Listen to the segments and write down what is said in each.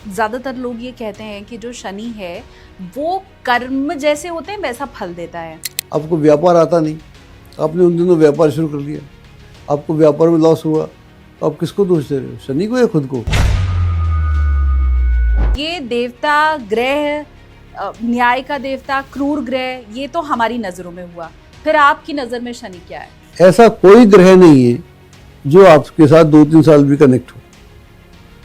ज़्यादातर लोग ये कहते हैं कि जो शनि है वो कर्म जैसे होते हैं वैसा फल देता है। आपको व्यापार आता नहीं, आपने उन दिनों व्यापार शुरू कर लिया, आपको व्यापार में लॉस हुआ, तो आप किसको दोष दे रहे हो, शनि को या खुद को? ये देवता ग्रह, न्याय का देवता, क्रूर ग्रह, ये तो हमारी नज़रों में हुआ। फिर आपकी नज़र में शनि क्या है? ऐसा कोई ग्रह नहीं है जो आपके साथ 2-3 साल भी कनेक्ट हो,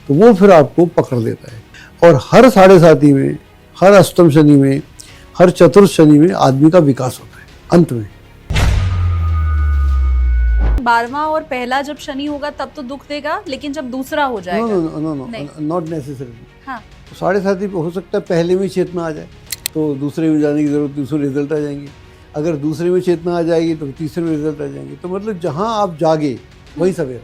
तो वो फिर आपको पकड़ लेता है। और हर साढ़े साथी में, हर अष्टम शनि में, हर चतुर्थ शनि में आदमी का विकास होता है अंत में। 12वां और पहला जब शनि होगा तब तो दुख देगा, लेकिन जब दूसरा हो जाएगा नो, नॉट नेसेसरी। हाँ, तो साढ़े साथी हो सकता है पहले में चेतना आ जाए तो दूसरे में जाने की जरूरत, दूसरे रिजल्ट आ जाएंगे। अगर दूसरे में चेतना आ जाएगी तो तीसरे में रिजल्ट आ जाएंगे। तो मतलब जहां आप जागे वही सवेरा।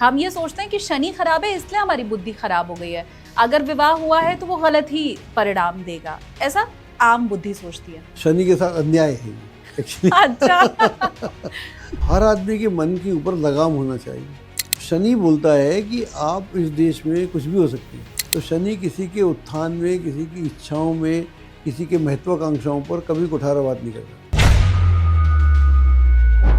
हम ये सोचते हैं कि शनि खराब है इसलिए हमारी बुद्धि खराब हो गई है, अगर विवाह हुआ है तो वो गलत ही परिणाम देगा, ऐसा आम बुद्धि सोचती है। शनि के साथ अन्याय है एक्चुअली। अच्छा। हर आदमी के मन के ऊपर लगाम होना चाहिए। शनि बोलता है कि आप इस देश में कुछ भी हो सकती है, तो शनि किसी के उत्थान में, किसी की इच्छाओं में, किसी के महत्वाकांक्षाओं पर कभी कुठाराघात नहीं करता।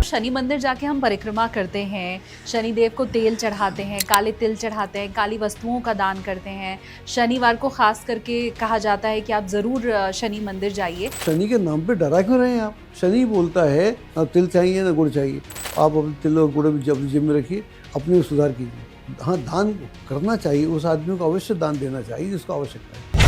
शनि मंदिर जाके हम परिक्रमा करते हैं, शनि देव को तेल चढ़ाते हैं, काले तिल चढ़ाते हैं, काली वस्तुओं का दान करते हैं। शनिवार को खास करके कहा जाता है कि आप जरूर शनि मंदिर जाइए। शनि के नाम पे डरा क्यों रहे हैं आप? शनि बोलता है ना तिल चाहिए ना गुड़ चाहिए, आप अपने तिल और गुड़ जब जेब में रखिए, अपने सुधार कीजिए। हाँ, दान करना चाहिए, उस आदमी को अवश्य दान देना चाहिए जिसको आवश्यकता है।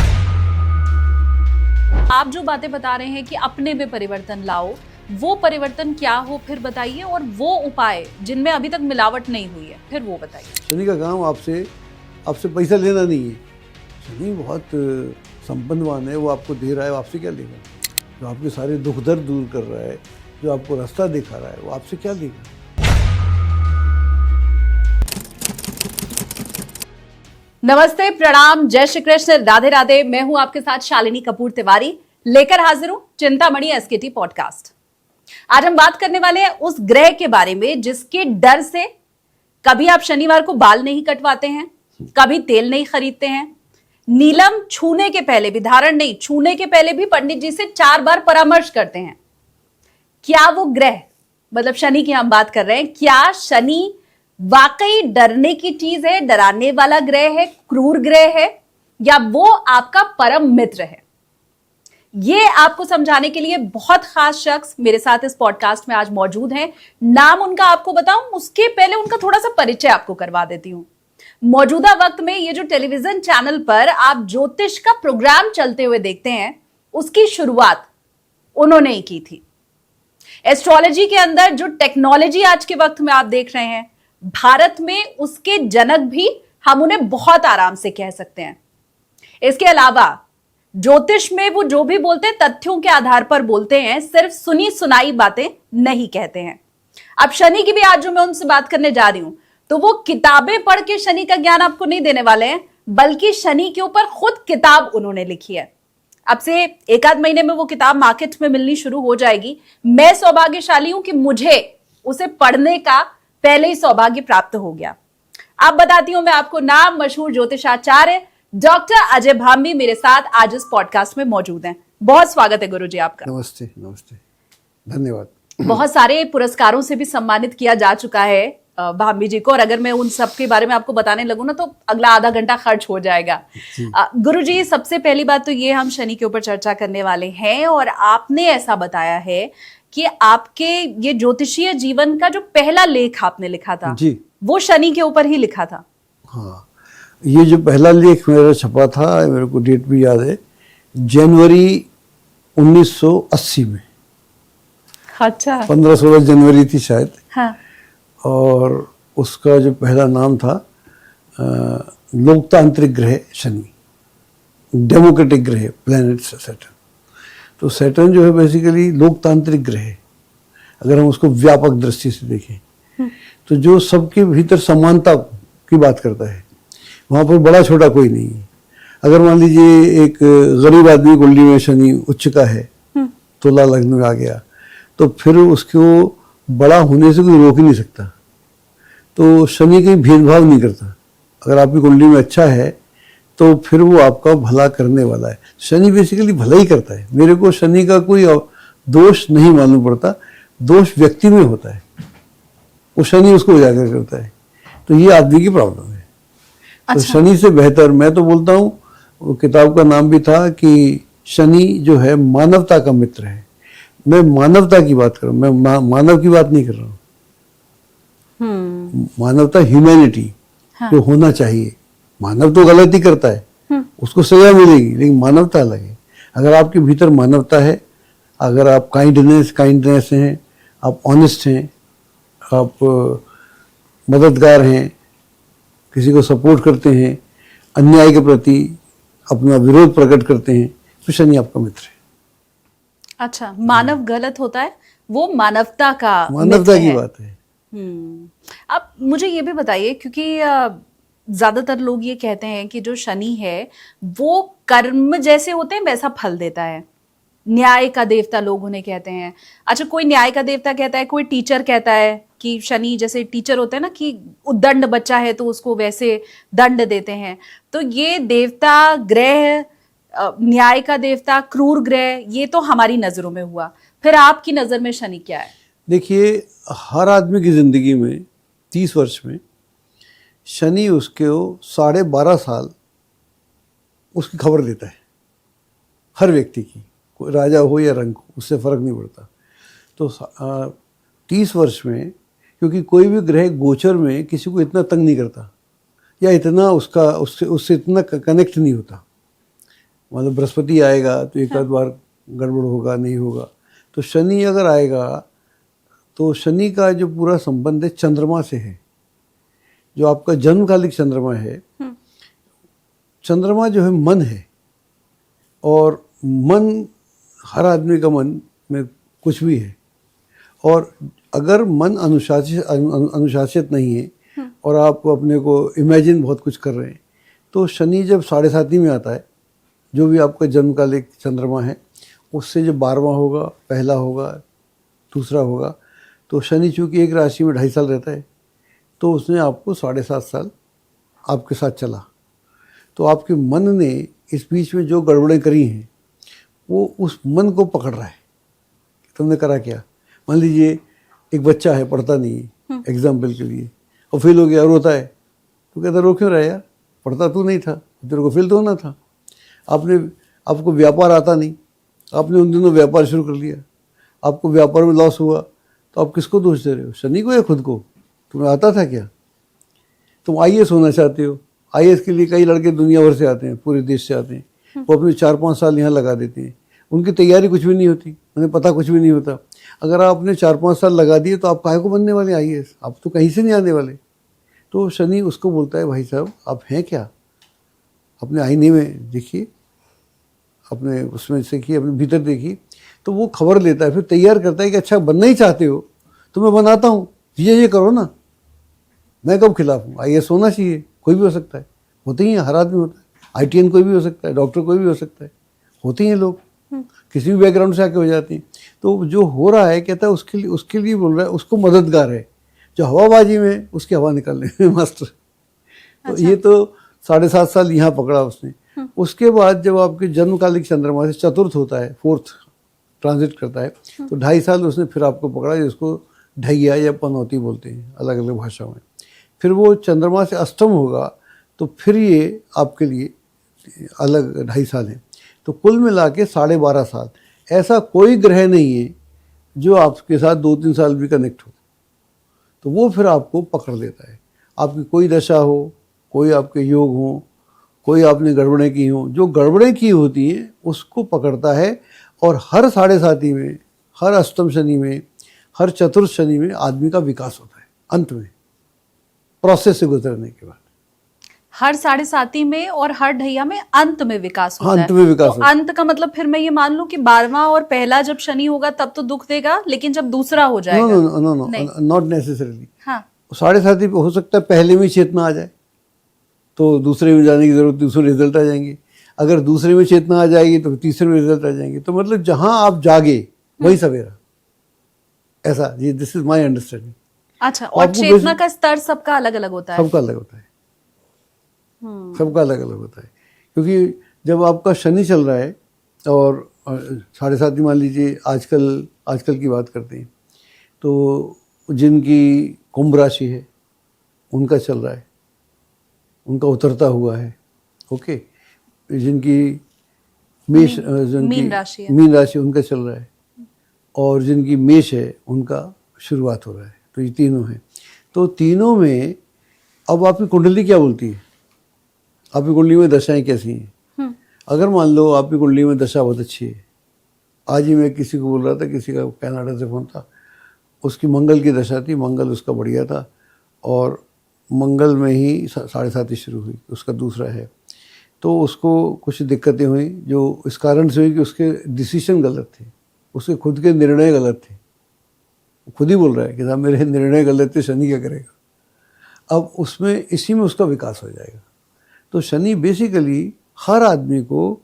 आप जो बातें बता रहे हैं कि अपने में परिवर्तन लाओ, वो परिवर्तन क्या हो फिर बताइए, और वो उपाय जिनमें अभी तक मिलावट नहीं हुई है फिर वो बताइए। शनि का काम आपसे पैसा लेना नहीं है। शनि बहुत संपन्नवान है, वो आपको दे रहा है, वो आपसे क्या लेगा? जो आपके सारे दुख दर्द दूर कर रहा है, जो आपको रास्ता दिखा रहा है, वो आपसे क्या लेगा? नमस्ते, प्रणाम, जय श्री कृष्ण, राधे राधे। मैं हूं आपके साथ शालिनी कपूर तिवारी, लेकर हाजिर हूं चिंतामणि एसकेटी पॉडकास्ट। आज हम बात करने वाले हैं उस ग्रह के बारे में जिसके डर से कभी आप शनिवार को बाल नहीं कटवाते हैं, कभी तेल नहीं खरीदते हैं, नीलम छूने के पहले भी, धारण नहीं, छूने के पहले भी पंडित जी से 4 बार परामर्श करते हैं। क्या वो ग्रह, मतलब शनि की हम बात कर रहे हैं, क्या शनि वाकई डरने की चीज है, डराने वाला ग्रह है, क्रूर ग्रह है, या वो आपका परम मित्र है? ये आपको समझाने के लिए बहुत खास शख्स मेरे साथ इस पॉडकास्ट में आज मौजूद हैं। नाम उनका आपको बताऊं, उसके पहले उनका थोड़ा सा परिचय आपको करवा देती हूं। मौजूदा वक्त में ये जो टेलीविजन चैनल पर आप ज्योतिष का प्रोग्राम चलते हुए देखते हैं, उसकी शुरुआत उन्होंने ही की थी। एस्ट्रोलॉजी के अंदर जो टेक्नोलॉजी आज के वक्त में आप देख रहे हैं, भारत में उसके जनक भी हम उन्हें बहुत आराम से कह सकते हैं। इसके अलावा ज्योतिष में वो जो भी बोलते हैं तथ्यों के आधार पर बोलते हैं, सिर्फ सुनी सुनाई बातें नहीं कहते हैं। अब शनि की भी आज जो मैं उनसे बात करने जा रही हूं, तो वो किताबें पढ़ के शनि का ज्ञान आपको नहीं देने वाले हैं, बल्कि शनि के ऊपर खुद किताब उन्होंने लिखी है। अब से 1-8 महीने में वो किताब मार्केट में मिलनी शुरू हो जाएगी। मैं सौभाग्यशाली हूं कि मुझे उसे पढ़ने का पहले ही सौभाग्य प्राप्त हो गया। अब बताती हूं मैं आपको, नाम मशहूर ज्योतिषाचार्य डॉक्टर अजय भांबी मेरे साथ आज इस पॉडकास्ट में मौजूद हैं। बहुत स्वागत है गुरुजी आपका। नमस्ते, नमस्ते, धन्यवाद। बहुत सारे पुरस्कारों से भी सम्मानित किया जा चुका है भांबी जी को, और अगर मैं उन सब के बारे में आपको बताने लगूं ना तो अगला आधा घंटा खर्च हो जाएगा। गुरुजी, सबसे पहली बात तो ये, हम शनि के ऊपर चर्चा करने वाले हैं, और आपने ऐसा बताया है कि आपके ये ज्योतिषीय जीवन का जो पहला लेख आपने लिखा था जी, वो शनि के ऊपर ही लिखा था। हाँ, ये जो पहला लेख मेरा छपा था, मेरे को डेट भी याद है, जनवरी 1980 में। अच्छा। 15-16 जनवरी थी शायद। हाँ। और उसका जो पहला नाम था लोकतांत्रिक ग्रह शनि, डेमोक्रेटिक ग्रह, प्लैनेट सैटर्न। तो सैटर्न जो है बेसिकली लोकतांत्रिक ग्रह है, अगर हम उसको व्यापक दृष्टि से देखें, तो जो सबके भीतर समानता की बात करता है, वहाँ पर बड़ा छोटा कोई नहीं है। अगर मान लीजिए एक गरीब आदमी कुंडली में शनि उच्च का है, तुला लग्न में आ गया, तो फिर उसको बड़ा होने से कोई रोक ही नहीं सकता। तो शनि कहीं भेदभाव नहीं करता, अगर आपकी कुंडली में अच्छा है तो फिर वो आपका भला करने वाला है। शनि बेसिकली भला ही करता है। मेरे को शनि का कोई दोष नहीं मालूम पड़ता, दोष व्यक्ति में होता है, वो शनि उसको उजागर करता है। तो ये आदमी की प्रॉब्लम है। तो शनि से बेहतर मैं तो बोलता हूँ, वो किताब का नाम भी था कि शनि जो है मानवता का मित्र है। मैं मानवता की बात कर रहा हूँ, मैं मानव की बात नहीं कर रहा हूँ। मानवता, ह्यूमैनिटी जो होना चाहिए। मानव तो गलती करता है, उसको सजा मिलेगी, लेकिन मानवता अलग है। अगर आपके भीतर मानवता है, अगर आप काइंडनेस हैं, आप ऑनेस्ट हैं, आप मददगार हैं, किसी को सपोर्ट करते हैं, अन्याय के प्रति अपना विरोध प्रकट करते हैं, तो शनि आपका मित्र है। अच्छा, मानव गलत होता है, वो मानवता की बात है। अब मुझे ये भी बताइए, क्योंकि ज्यादातर लोग ये कहते हैं कि जो शनि है वो कर्म जैसे होते हैं वैसा फल देता है। न्याय का देवता लोग उन्हें कहते हैं। अच्छा, कोई न्याय का देवता कहता है, कोई टीचर कहता है कि शनि जैसे टीचर होते हैं ना, कि उद्दंड बच्चा है तो उसको वैसे दंड देते हैं। तो ये देवता ग्रह, न्याय का देवता, क्रूर ग्रह, ये तो हमारी नजरों में हुआ। फिर आपकी नजर में शनि क्या है? देखिए, हर आदमी की जिंदगी में 30 वर्ष में शनि उसके 12.5 साल उसकी खबर देता है। हर व्यक्ति की, कोई राजा हो या रंक हो, उससे फर्क नहीं पड़ता। तो 30 वर्ष में, क्योंकि कोई भी ग्रह गोचर में किसी को इतना तंग नहीं करता या इतना उससे इतना कनेक्ट नहीं होता। मतलब बृहस्पति आएगा तो एक आध बार गड़बड़ होगा, नहीं होगा। तो शनि अगर आएगा तो शनि का जो पूरा संबंध है चंद्रमा से है, जो आपका जन्मकालिक चंद्रमा है। चंद्रमा जो है मन है, और मन, हर आदमी का मन में कुछ भी है। और अगर मन अनुशासित नहीं है और आप अपने को इमेजिन बहुत कुछ कर रहे हैं, तो शनि जब 7.5 में आता है, जो भी आपका जन्मकालिक चंद्रमा है, उससे जो 12वां होगा, पहला होगा, दूसरा होगा, तो शनि चूँकि एक राशि में 2.5 साल रहता है, तो उसने आपको 7.5 साल आपके साथ चला। तो आपके मन ने इस बीच में जो गड़बड़ें करी हैं, वो उस मन को पकड़ रहा है। तुमने करा क्या? मान लीजिए एक बच्चा है, पढ़ता नहीं है, एग्जाम्पल के लिए, और फेल हो गया, रोता है, तो कहता रो क्यों रहा है यार, पढ़ता तू नहीं था, तेरे को फेल तो होना था। आपको व्यापार आता नहीं, आपने उन दिनों व्यापार शुरू कर लिया, आपको व्यापार में लॉस हुआ, तो आप किसको दोष दे रहे हो? शनि को या खुद को? तुम्हें आता था क्या? तुम IAS होना चाहते हो, IAS के लिए कई लड़के दुनिया भर से आते हैं, पूरे देश से आते हैं, वो अपने 4-5 साल यहाँ लगा देते हैं, उनकी तैयारी कुछ भी नहीं होती, उन्हें पता कुछ भी नहीं होता। अगर आपने 4-5 साल लगा दिए तो आप काहे को बनने वाले IAS? आप तो कहीं से नहीं आने वाले। तो शनि उसको बोलता है, भाई साहब आप हैं क्या? अपने आईने में देखिए, अपने उसमें देखिए, अपने भीतर देखिए। तो वो खबर लेता है, फिर तैयार करता है कि अच्छा बनना ही चाहते हो तो मैं बनाता हूँ, ये करो ना। मैं कब खिलाफ हूँ? IAS होना चाहिए, कोई भी हो सकता है, होते ही हैं, हर आदमी होता है। ITN कोई भी हो सकता है, डॉक्टर कोई भी हो सकता है, होते ही हैं लोग, किसी भी बैकग्राउंड से आके हो जाते हैं। तो जो हो रहा है, कहता है उसके लिए बोल रहा है, उसको मददगार है। जो हवाबाजी में, उसकी हवा निकालने में मास्टर। तो ये तो 7.5 साल यहाँ पकड़ा उसने। उसके बाद जब आपके जन्मकालिक चंद्रमा से चतुर्थ होता है, 4th ट्रांजिट करता है, तो 2.5 साल उसने फिर आपको पकड़ा, जिसको ढैया या पनौती बोलते हैं अलग अलग भाषाओं में। फिर वो चंद्रमा से अष्टम होगा, तो फिर ये आपके लिए अलग 2.5 साल है। तो कुल मिला के 12.5 साल। ऐसा कोई ग्रह नहीं है जो आपके साथ 2-3 साल भी कनेक्ट हो, तो वो फिर आपको पकड़ लेता है। आपकी कोई दशा हो, कोई आपके योग हो, कोई आपने गड़बड़ें की हो, जो गड़बड़ें की होती हैं उसको पकड़ता है। और हर 7.5 में, हर अष्टम शनि में, हर चतुर्थ शनि में आदमी का विकास होता है अंत में, प्रोसेस से गुजरने के बाद। हर 7.5 में और हर ढैया में अंत में विकास होता है। अंत में विकास तो अंत का मतलब फिर मैं ये मान लूं कि 12वां और पहला जब शनि होगा तब तो दुख देगा, लेकिन जब दूसरा हो जाएगा, नो, नॉट नेसेसरीली। हाँ, 7.5 हो सकता है पहले में चेतना आ जाए, तो दूसरे में जाने की जरूरत, दूसरे रिजल्ट आ जाएंगे। अगर दूसरे में चेतना आ जाएगी तो तीसरे में रिजल्ट आ जाएंगे। तो मतलब जहां आप जागे वही सवेरा, ऐसा। ये दिस इज माय अंडरस्टैंडिंग। अच्छा, और चेतना का स्तर सबका अलग अलग होता है? सबका अलग होता है। सबका अलग अलग होता है, क्योंकि जब आपका शनि चल रहा है और 7.5 मान लीजिए, आजकल की बात करते हैं, तो जिनकी कुंभ राशि है उनका चल रहा है, उनका उतरता हुआ है, ओके। जिनकी मीन राशि है, मीन राशि उनका चल रहा है, और जिनकी मेष है उनका शुरुआत हो रहा है। तो ये तीनों हैं। तो तीनों में अब आपकी कुंडली क्या बोलती है, आपकी कुंडली में दशाएं कैसी हैं। अगर मान लो आपकी कुंडली में दशा बहुत अच्छी है, आज ही मैं किसी को बोल रहा था, किसी का कनाडा से फोन था, उसकी मंगल की दशा थी, मंगल उसका बढ़िया था, और मंगल में ही 7.5 शुरू हुई, उसका दूसरा है। तो उसको कुछ दिक्कतें हुई, जो इस कारण से हुई कि उसके डिसीजन गलत थे, उसके खुद के निर्णय गलत थे। खुद ही बोल रहा है कि साहब मेरे निर्णय गलत थे, शनि क्या करेगा। अब उसमें इसी में उसका विकास हो जाएगा। तो शनि बेसिकली हर आदमी को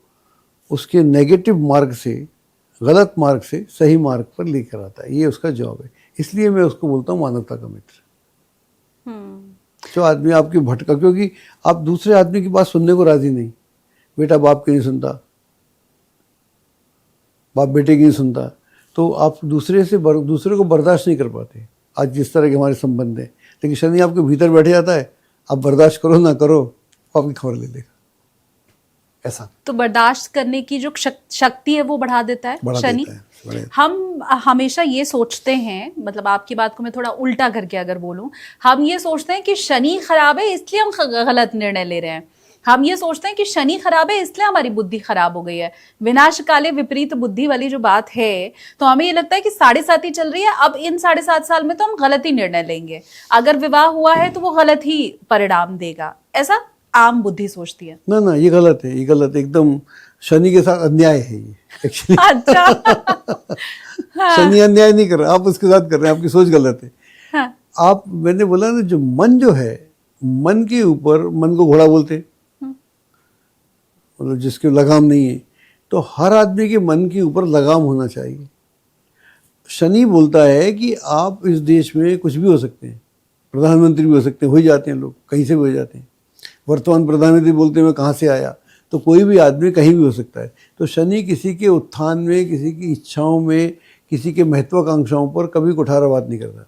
उसके नेगेटिव मार्ग से, गलत मार्ग से सही मार्ग पर लेकर आता है, ये उसका जॉब है। इसलिए मैं उसको बोलता हूँ मानवता का मित्र। जो आदमी आपकी भटका, क्योंकि आप दूसरे आदमी की बात सुनने को राजी नहीं। बेटा बाप की नहीं सुनता, बाप बेटे की नहीं सुनता, तो आप दूसरे को बर्दाश्त नहीं कर पाते। आज जिस तरह के हमारे संबंध हैं, लेकिन शनि आपके भीतर बैठ जाता है, आप बर्दाश्त करो ना करो, आपकी खबर ले लेगा। ऐसा तो बर्दाश्त करने की जो शक्ति है वो बढ़ा देता है शनि। हम हमेशा ये सोचते हैं, मतलब आपकी बात को मैं थोड़ा उल्टा करके अगर बोलूं, हम ये सोचते हैं कि शनि खराब है इसलिए हम गलत निर्णय ले रहे हैं। हम ये सोचते हैं कि शनि खराब है इसलिए हमारी बुद्धि खराब हो गई है। विनाश काले विपरीत बुद्धि वाली जो बात है, तो हमें ये लगता है कि 7.5 चल रही है, अब इन 7.5 साल में तो हम गलत ही निर्णय लेंगे, अगर विवाह हुआ है तो वो गलत ही परिणाम देगा, ऐसा आम बुद्धि सोचती है। ना ये गलत है, ये गलत है एकदम। शनि के साथ अन्याय है ये एक्चुअली। अच्छा। हाँ। शनि अन्याय नहीं कर रहा, आप उसके साथ कर रहे हैं, आपकी सोच गलत है। हाँ। मैंने बोला ना, जो मन जो है, मन के ऊपर, मन को घोड़ा बोलते हैं, मतलब जिसके लगाम नहीं है, तो हर आदमी के मन के ऊपर लगाम होना चाहिए। शनि बोलता है कि आप इस देश में कुछ भी हो सकते हैं, प्रधानमंत्री भी हो सकते हैं, हो ही जाते हैं लोग, कहीं से भी हो जाते हैं। वर्तमान प्रधानमंत्री बोलते हैं मैं कहाँ से आया, तो कोई भी आदमी कहीं भी हो सकता है। तो शनि किसी के उत्थान में, किसी की इच्छाओं में, किसी के महत्वाकांक्षाओं पर कभी कुठारावाद नहीं करता,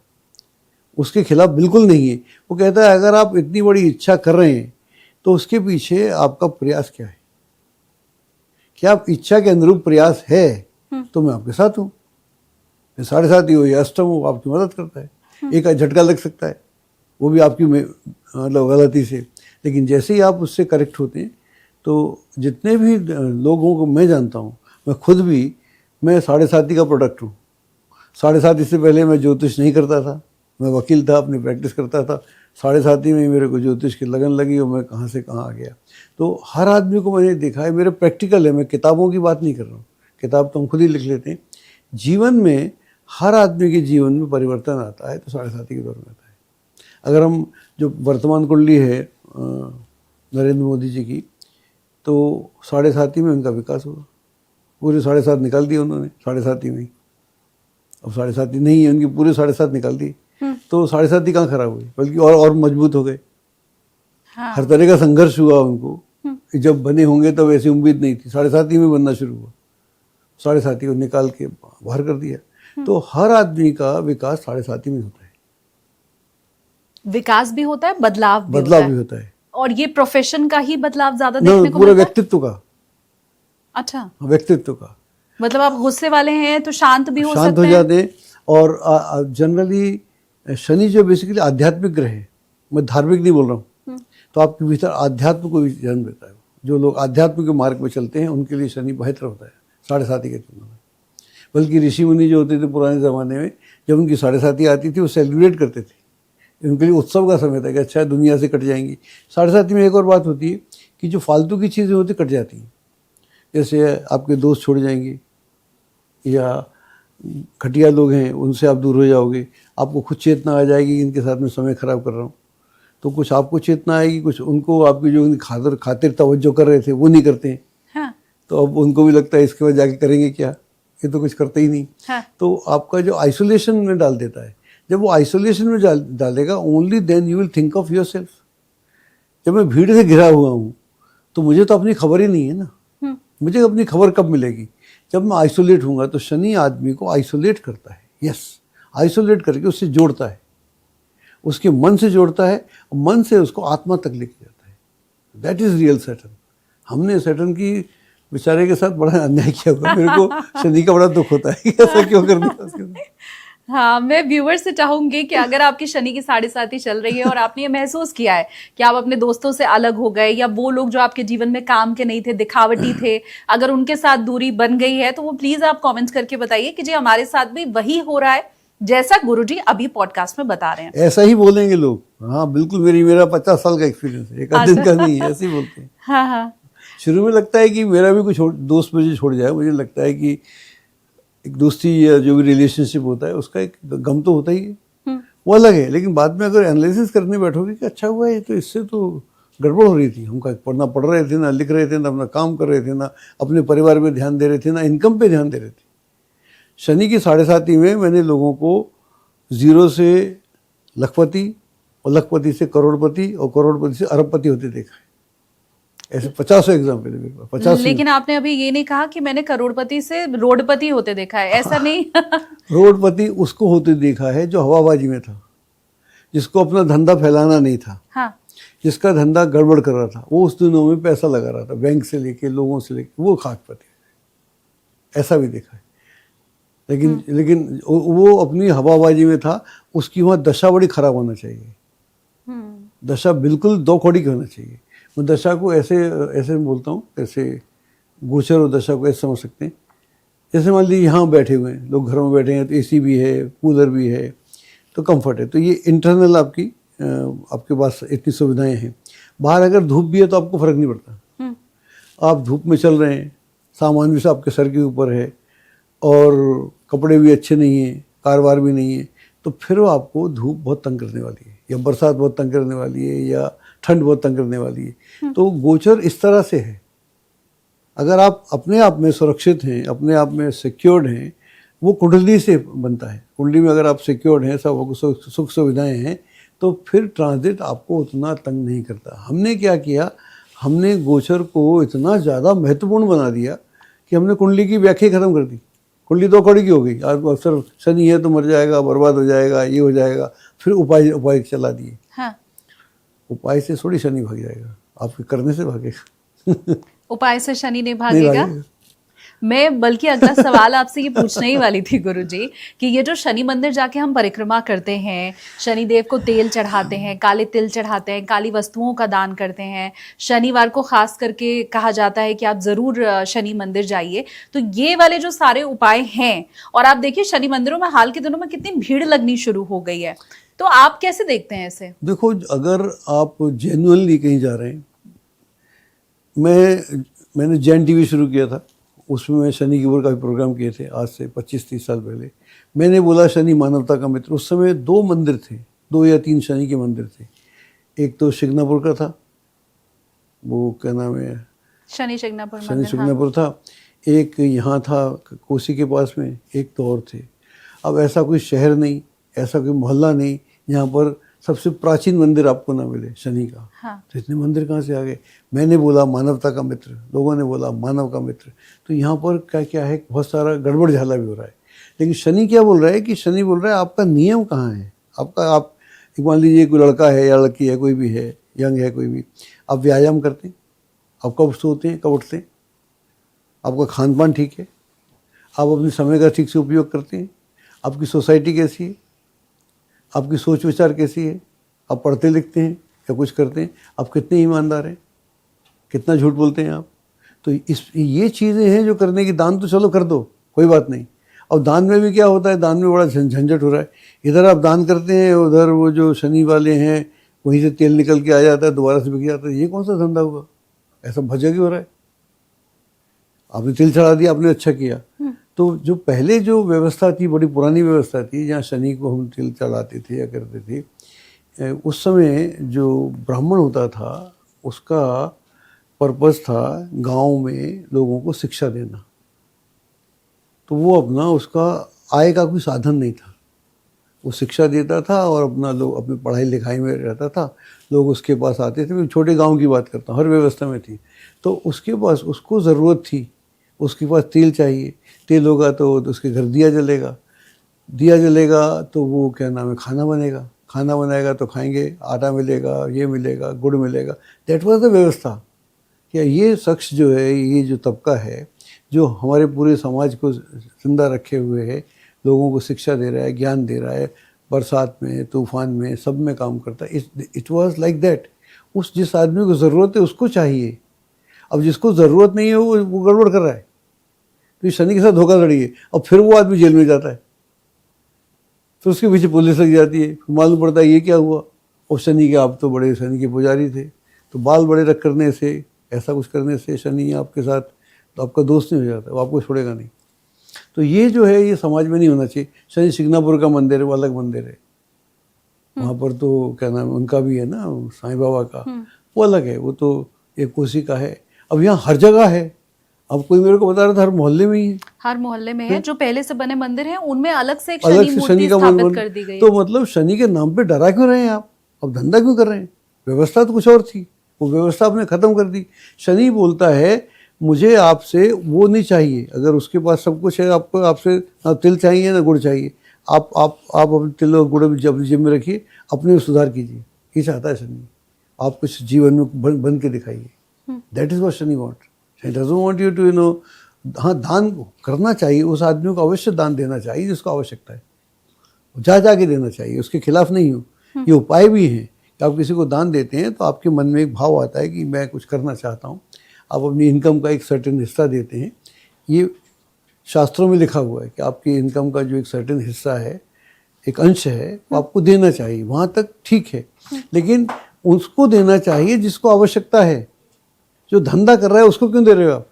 उसके खिलाफ बिल्कुल नहीं है। वो कहता है अगर आप इतनी बड़ी इच्छा कर रहे हैं तो उसके पीछे आपका प्रयास क्या है, क्या आप इच्छा के अनुरूप प्रयास है, तो मैं आपके साथ हूँ। 7.5 हो या अष्टम हो, आपकी मदद करता है। एक झटका लग सकता है, वो भी आपकी मतलब गलती से, लेकिन जैसे ही आप उससे करेक्ट होते हैं, तो जितने भी लोगों को मैं जानता हूँ, मैं खुद भी, मैं 7.5 का प्रोडक्ट हूँ। 7.5 इससे पहले मैं ज्योतिष नहीं करता था, मैं वकील था, अपनी प्रैक्टिस करता था। 7.5 में मेरे को ज्योतिष की लगन लगी और मैं कहाँ से कहाँ आ गया। तो हर आदमी को मैंने देखा है, मेरे प्रैक्टिकल है, मैं किताबों की बात नहीं कर रहा हूँ, किताब तो हम खुद ही लिख लेते हैं। जीवन में हर आदमी के जीवन में परिवर्तन आता है तो 7.5 के दौर में आता है। अगर हम, जो वर्तमान कुंडली है नरेंद्र मोदी जी की, तो 7.5 में उनका विकास हुआ, पूरे 7.5 निकाल दिए उन्होंने 7.5 में ही। अब 7.5 नहीं है उनकी, पूरे 7.5 निकाल दिए, तो 7.5 कहाँ खराब हुई, बल्कि और मजबूत हो गए। हाँ। हर तरह का संघर्ष हुआ उनको, जब बने होंगे तब ऐसी उम्मीद नहीं थी, 7.5 में बनना शुरू हुआ, 7.5 को निकाल के बाहर कर दिया। तो हर आदमी का विकास 7.5 में होता है। विकास भी होता है, बदलाव भी होता है। और ये प्रोफेशन का ही बदलाव ज्यादा देखने को पूरा मिलता है? व्यक्तित्व का। अच्छा, व्यक्तित्व का मतलब आप गुस्से वाले हैं तो शांत भी हो सकते हैं, शांत हो जाते हैं। और जनरली शनि जो बेसिकली आध्यात्मिक ग्रह है, मैं धार्मिक नहीं बोल रहा हूँ, तो आपके भीतर आध्यात्म को भी जन्म देता है। जो लोग आध्यात्म के मार्ग पर चलते हैं उनके लिए शनि बेहतर होता है 7.5 के तुलना में। बल्कि ऋषि मुनि जो होते थे पुराने ज़माने में, जब उनकी 7.5 आती थी वो सेलिब्रेट करते थे, उनके लिए उत्सव का समय था कि अच्छा दुनिया से कट जाएंगी। 7.5 में एक और बात होती है कि जो फालतू की चीज़ें होती कट जाती हैं, जैसे आपके दोस्त छोड़ जाएंगे या घटिया लोग हैं उनसे आप दूर हो जाओगे, आपको खुद चेतना आ जाएगी इनके साथ में समय ख़राब कर रहा हूँ, तो कुछ आपको चेतना आएगी, कुछ उनको, आपकी जो उनकी खातिर तवज्जो कर रहे थे वो नहीं करते हैं। हाँ। तो अब उनको भी लगता है इसके बाद जाके करेंगे क्या, ये तो कुछ करते ही नहीं। हाँ। तो आपका जो आइसोलेशन में डाल देता है, जब वो आइसोलेशन में डालेगा, only then you will think of yourself. जब मैं भीड़ से घिरा हुआ हूँ तो मुझे तो अपनी खबर ही नहीं है ना। मुझे अपनी खबर कब मिलेगी? जब मैं आइसोलेट हूँगा। तो शनि आदमी को आइसोलेट करता है। यस, आइसोलेट करके उससे जोड़ता है, उसके मन से जोड़ता है, मन से उसको आत्मा तक लेके जाता है। That is real Saturn. हमने सैटर्न की बेचारे के साथ बड़ा अन्याय किया हुआ। मेरे को शनि का बड़ा दुख होता है कि ऐसा क्यों कर दिया उसके साथ। हाँ, मैं व्यूअर से चाहूंगी कि अगर आपकी शनि की 7.5 चल रही है और आपने ये महसूस किया है कि आप अपने दोस्तों से अलग हो गए, या वो लोग जो आपके जीवन में काम के नहीं थे, दिखावटी थे, अगर उनके साथ दूरी बन गई है, तो वो प्लीज आप कमेंट्स करके बताइए कि जी हमारे साथ भी वही हो रहा है जैसा गुरुजी अभी पॉडकास्ट में बता रहे हैं। ऐसा ही बोलेंगे लोग। हाँ बिल्कुल, मेरा 50 साल का एक्सपीरियंस है, एक आध दिन का नहीं है, ऐसे ही बोलते हैं। हाँ हाँ। शुरू में लगता है कि मेरा भी कुछ दोस्त मुझे छोड़ जाए। मुझे लगता है कि एक दोस्ती या जो भी रिलेशनशिप होता है उसका एक गम तो होता ही है, वो अलग है। लेकिन बाद में अगर एनालिसिस करने बैठोगे कि अच्छा हुआ है, तो इससे तो गड़बड़ हो रही थी। हम ना पढ़ रहे थे, ना लिख रहे थे, ना अपना काम कर रहे थे, ना अपने परिवार में ध्यान दे रहे थे, ना इनकम पे ध्यान दे रहे थे। शनि की 7.5 में मैंने लोगों को 0 से लखपति, और लखपति से करोड़पति, और करोड़पति से अरबपति होते देखा है। ऐसे 50 एग्जाम्पल है मेरे पास, 50। लेकिन आपने अभी ये नहीं कहा कि मैंने करोड़पति से रोडपति होते देखा है, ऐसा नहीं। रोडपति उसको होते देखा है जो हवाबाजी में था, जिसको अपना धंधा फैलाना नहीं था। हाँ। जिसका धंधा गड़बड़ कर रहा था, वो उस दिनों में पैसा लगा रहा था, बैंक से लेके, लोगों से लेके, वो खाकपति। ऐसा भी देखा है। लेकिन वो अपनी हवाबाजी में था। उसकी वहाँ दशा बड़ी खराब होना चाहिए। दशा बिल्कुल 2 कौड़ी की होना चाहिए। मैं दशा को ऐसे बोलता हूँ, ऐसे गोचर और दशा को ऐसे समझ सकते हैं। जैसे मान लीजिए यहाँ बैठे हुए हैं लोग, घरों में बैठे हैं, तो एसी भी है, कूलर भी है, तो कंफर्ट है। तो ये इंटरनल आपके पास इतनी सुविधाएं हैं। बाहर अगर धूप भी है तो आपको फर्क नहीं पड़ता। आप धूप में चल रहे हैं, सामान भी सब आपके सर के ऊपर है, और कपड़े भी अच्छे नहीं हैं, कारवार भी नहीं है, तो फिर वो आपको धूप बहुत तंग करने वाली है, या बरसात बहुत तंग करने वाली है, या ठंड बहुत तंग करने वाली है। तो गोचर इस तरह से है। अगर आप अपने आप में सुरक्षित हैं, अपने आप में सिक्योर्ड हैं, वो कुंडली से बनता है। कुंडली में अगर आप सिक्योर्ड हैं, सब सुख सुविधाएं हैं, तो फिर ट्रांजिट आपको उतना तंग नहीं करता। हमने क्या किया, हमने गोचर को इतना ज़्यादा महत्वपूर्ण बना दिया कि हमने कुंडली की व्याख्या खत्म कर दी। कुंडली 2 कौड़ी की हो गई। आज अक्सर शनि है तो मर जाएगा, बर्बाद हो जाएगा, ये हो जाएगा। फिर उपाय चला दिए। हाँ। उपाय से थोड़ी शनि भाग जाएगा, आपके करने से भागेगा। उपाय से शनि नहीं भागेगा। मैं बल्कि अगला सवाल आपसे ये पूछने ही वाली थी गुरुजी, कि ये जो शनि मंदिर जाके हम परिक्रमा करते हैं, शनि देव को तेल चढ़ाते हैं, काले तिल चढ़ाते हैं, काली वस्तुओं का दान करते हैं, शनिवार को खास करके कहा जाता है कि आप जरूर शनि मंदिर जाइए, तो ये वाले जो सारे उपाय हैं, और आप देखिए शनि मंदिरों में हाल के दिनों में कितनी भीड़ लगनी शुरू हो गई है, तो आप कैसे देखते हैं इसे? देखो, अगर आप जेन्युइनली कहीं जा रहे हैं, मैंने जैन टीवी शुरू किया था, उसमें मैं शनि के ऊपर काफ़ी प्रोग्राम किए थे, आज से 25-30 साल पहले। मैंने बोला शनि मानवता का मित्र। उस समय 2 मंदिर थे, 2 या 3 शनि के मंदिर थे। एक तो शिग्नापुर का था, वो क्या नाम है, शनि शिग्नापुर था। एक यहाँ था कोसी के पास में, एक तो और थे। अब ऐसा कोई शहर नहीं, ऐसा कोई मोहल्ला नहीं जहाँ पर सबसे प्राचीन मंदिर आपको ना मिले शनि का। हाँ। तो इतने मंदिर कहाँ से आ गए? मैंने बोला मानवता का मित्र, लोगों ने बोला मानव का मित्र। तो यहाँ पर क्या है, बहुत सारा गड़बड़ झाला भी हो रहा है। लेकिन शनि क्या बोल रहा है कि शनि बोल रहा है आपका नियम कहाँ है। आप मान लीजिए कोई लड़का है या लड़की है, कोई भी है, यंग है कोई भी, आप व्यायाम करते हैं, आप कब सोते हैं, कब उठते हैं, आपका खान पान ठीक है, आप अपने समय का ठीक से उपयोग करते हैं, आपकी सोसाइटी कैसी है, आपकी सोच विचार कैसी है, आप पढ़ते लिखते हैं या कुछ करते हैं, आप कितने ईमानदार हैं, कितना झूठ बोलते हैं आप। तो ये चीज़ें हैं जो करने की। दान तो चलो कर दो, कोई बात नहीं। और दान में भी क्या होता है, दान में बड़ा झंझट हो रहा है। इधर आप दान करते हैं, उधर वो जो शनि वाले हैं वहीं से तेल निकल के आ जाता है, दोबारा से बिक जाता है। ये कौन सा धंधा हुआ? ऐसा भजग हो रहा है। आपने तिल चढ़ा दिया, आपने अच्छा किया। तो जो पहले जो व्यवस्था थी, बड़ी पुरानी व्यवस्था थी, जहाँ शनि को हम तिल चढ़ाते थे या करते थे, उस समय जो ब्राह्मण होता था उसका पर्पस था गांव में लोगों को शिक्षा देना। तो वो अपना उसका आय का कोई साधन नहीं था। वो शिक्षा देता था और अपना लोग अपनी पढ़ाई लिखाई में रहता था, लोग उसके पास आते थे। मैं छोटे गांव की बात करता हूँ, हर व्यवस्था में थी। तो उसके पास उसको ज़रूरत थी, उसके पास तेल चाहिए, तेल होगा तो उसके घर दिया जलेगा, दिया जलेगा तो वो क्या नाम है खाना बनेगा, खाना बनाएगा तो खाएंगे, आटा मिलेगा, ये मिलेगा, गुड़ मिलेगा। दैट वाज द व्यवस्था। क्या ये शख्स जो है, ये जो तबका है जो हमारे पूरे समाज को जिंदा रखे हुए है, लोगों को शिक्षा दे रहा है, ज्ञान दे रहा है, बरसात में, तूफान में, सब में काम करता है। It was like that. उस जिस आदमी को ज़रूरत है उसको चाहिए। अब जिसको ज़रूरत नहीं है वो गड़बड़ कर रहा है, तो ये शनि के साथ धोखाधड़ी है। और फिर वो आदमी जेल में जाता है, तो उसके पीछे पुलिस लग जाती है, मालूम पड़ता है ये क्या हुआ। और शनि के, आप तो बड़े शनि के पुजारी थे, तो बाल बड़े रख करने से, ऐसा कुछ करने से शनि आपके साथ, तो आपका दोस्त नहीं हो जाता, वो आपको छोड़ेगा नहीं। तो ये जो है ये समाज में नहीं होना चाहिए। शनि सिग्नापुर का मंदिर है, वो अलग मंदिर है, वहाँ पर तो क्या नाम है उनका भी है ना, साईं बाबा का, वो अलग है, वो तो एक कोसी का है। अब यहाँ हर जगह है। अब कोई मेरे को बता रहा था हर मोहल्ले में ही है, हर मोहल्ले में है। जो पहले से बने मंदिर हैं उनमें अलग से एक अलग शनि से मूर्ति शनि का स्थापित कर दी गई है। तो मतलब शनि के नाम पे डरा क्यों रहे हैं आप? अब धंधा क्यों कर रहे हैं? व्यवस्था तो कुछ और थी, वो व्यवस्था आपने खत्म कर दी। शनि बोलता है मुझे आपसे वो नहीं चाहिए। अगर उसके पास सब कुछ है, आपको आपसे ना तिल चाहिए ना गुड़ चाहिए, आप अपने तिल और गुड़ जब जेब में रखिए, अपने सुधार कीजिए। ये चाहता है शनि, आप कुछ जीवन में बन के दिखाइए। That is what Shani want. Shani doesn't want you to हाँ, दान करना चाहिए, उस आदमी को अवश्य दान देना चाहिए जिसको आवश्यकता है, जा के देना चाहिए, उसके खिलाफ नहीं हूँ। ये उपाय भी हैं कि आप किसी को दान देते हैं तो आपके मन में एक भाव आता है कि मैं कुछ करना चाहता हूँ, आप अपनी इनकम का एक सर्टेन हिस्सा देते हैं। ये शास्त्रों में लिखा हुआ है कि आपकी इनकम का जो एक सर्टेन हिस्सा है, एक अंश है, वो आपको देना चाहिए। वहाँ तक ठीक है, लेकिन उसको देना चाहिए जिसको आवश्यकता है। जो धंधा कर रहा है उसको क्यों दे रहे हो आप?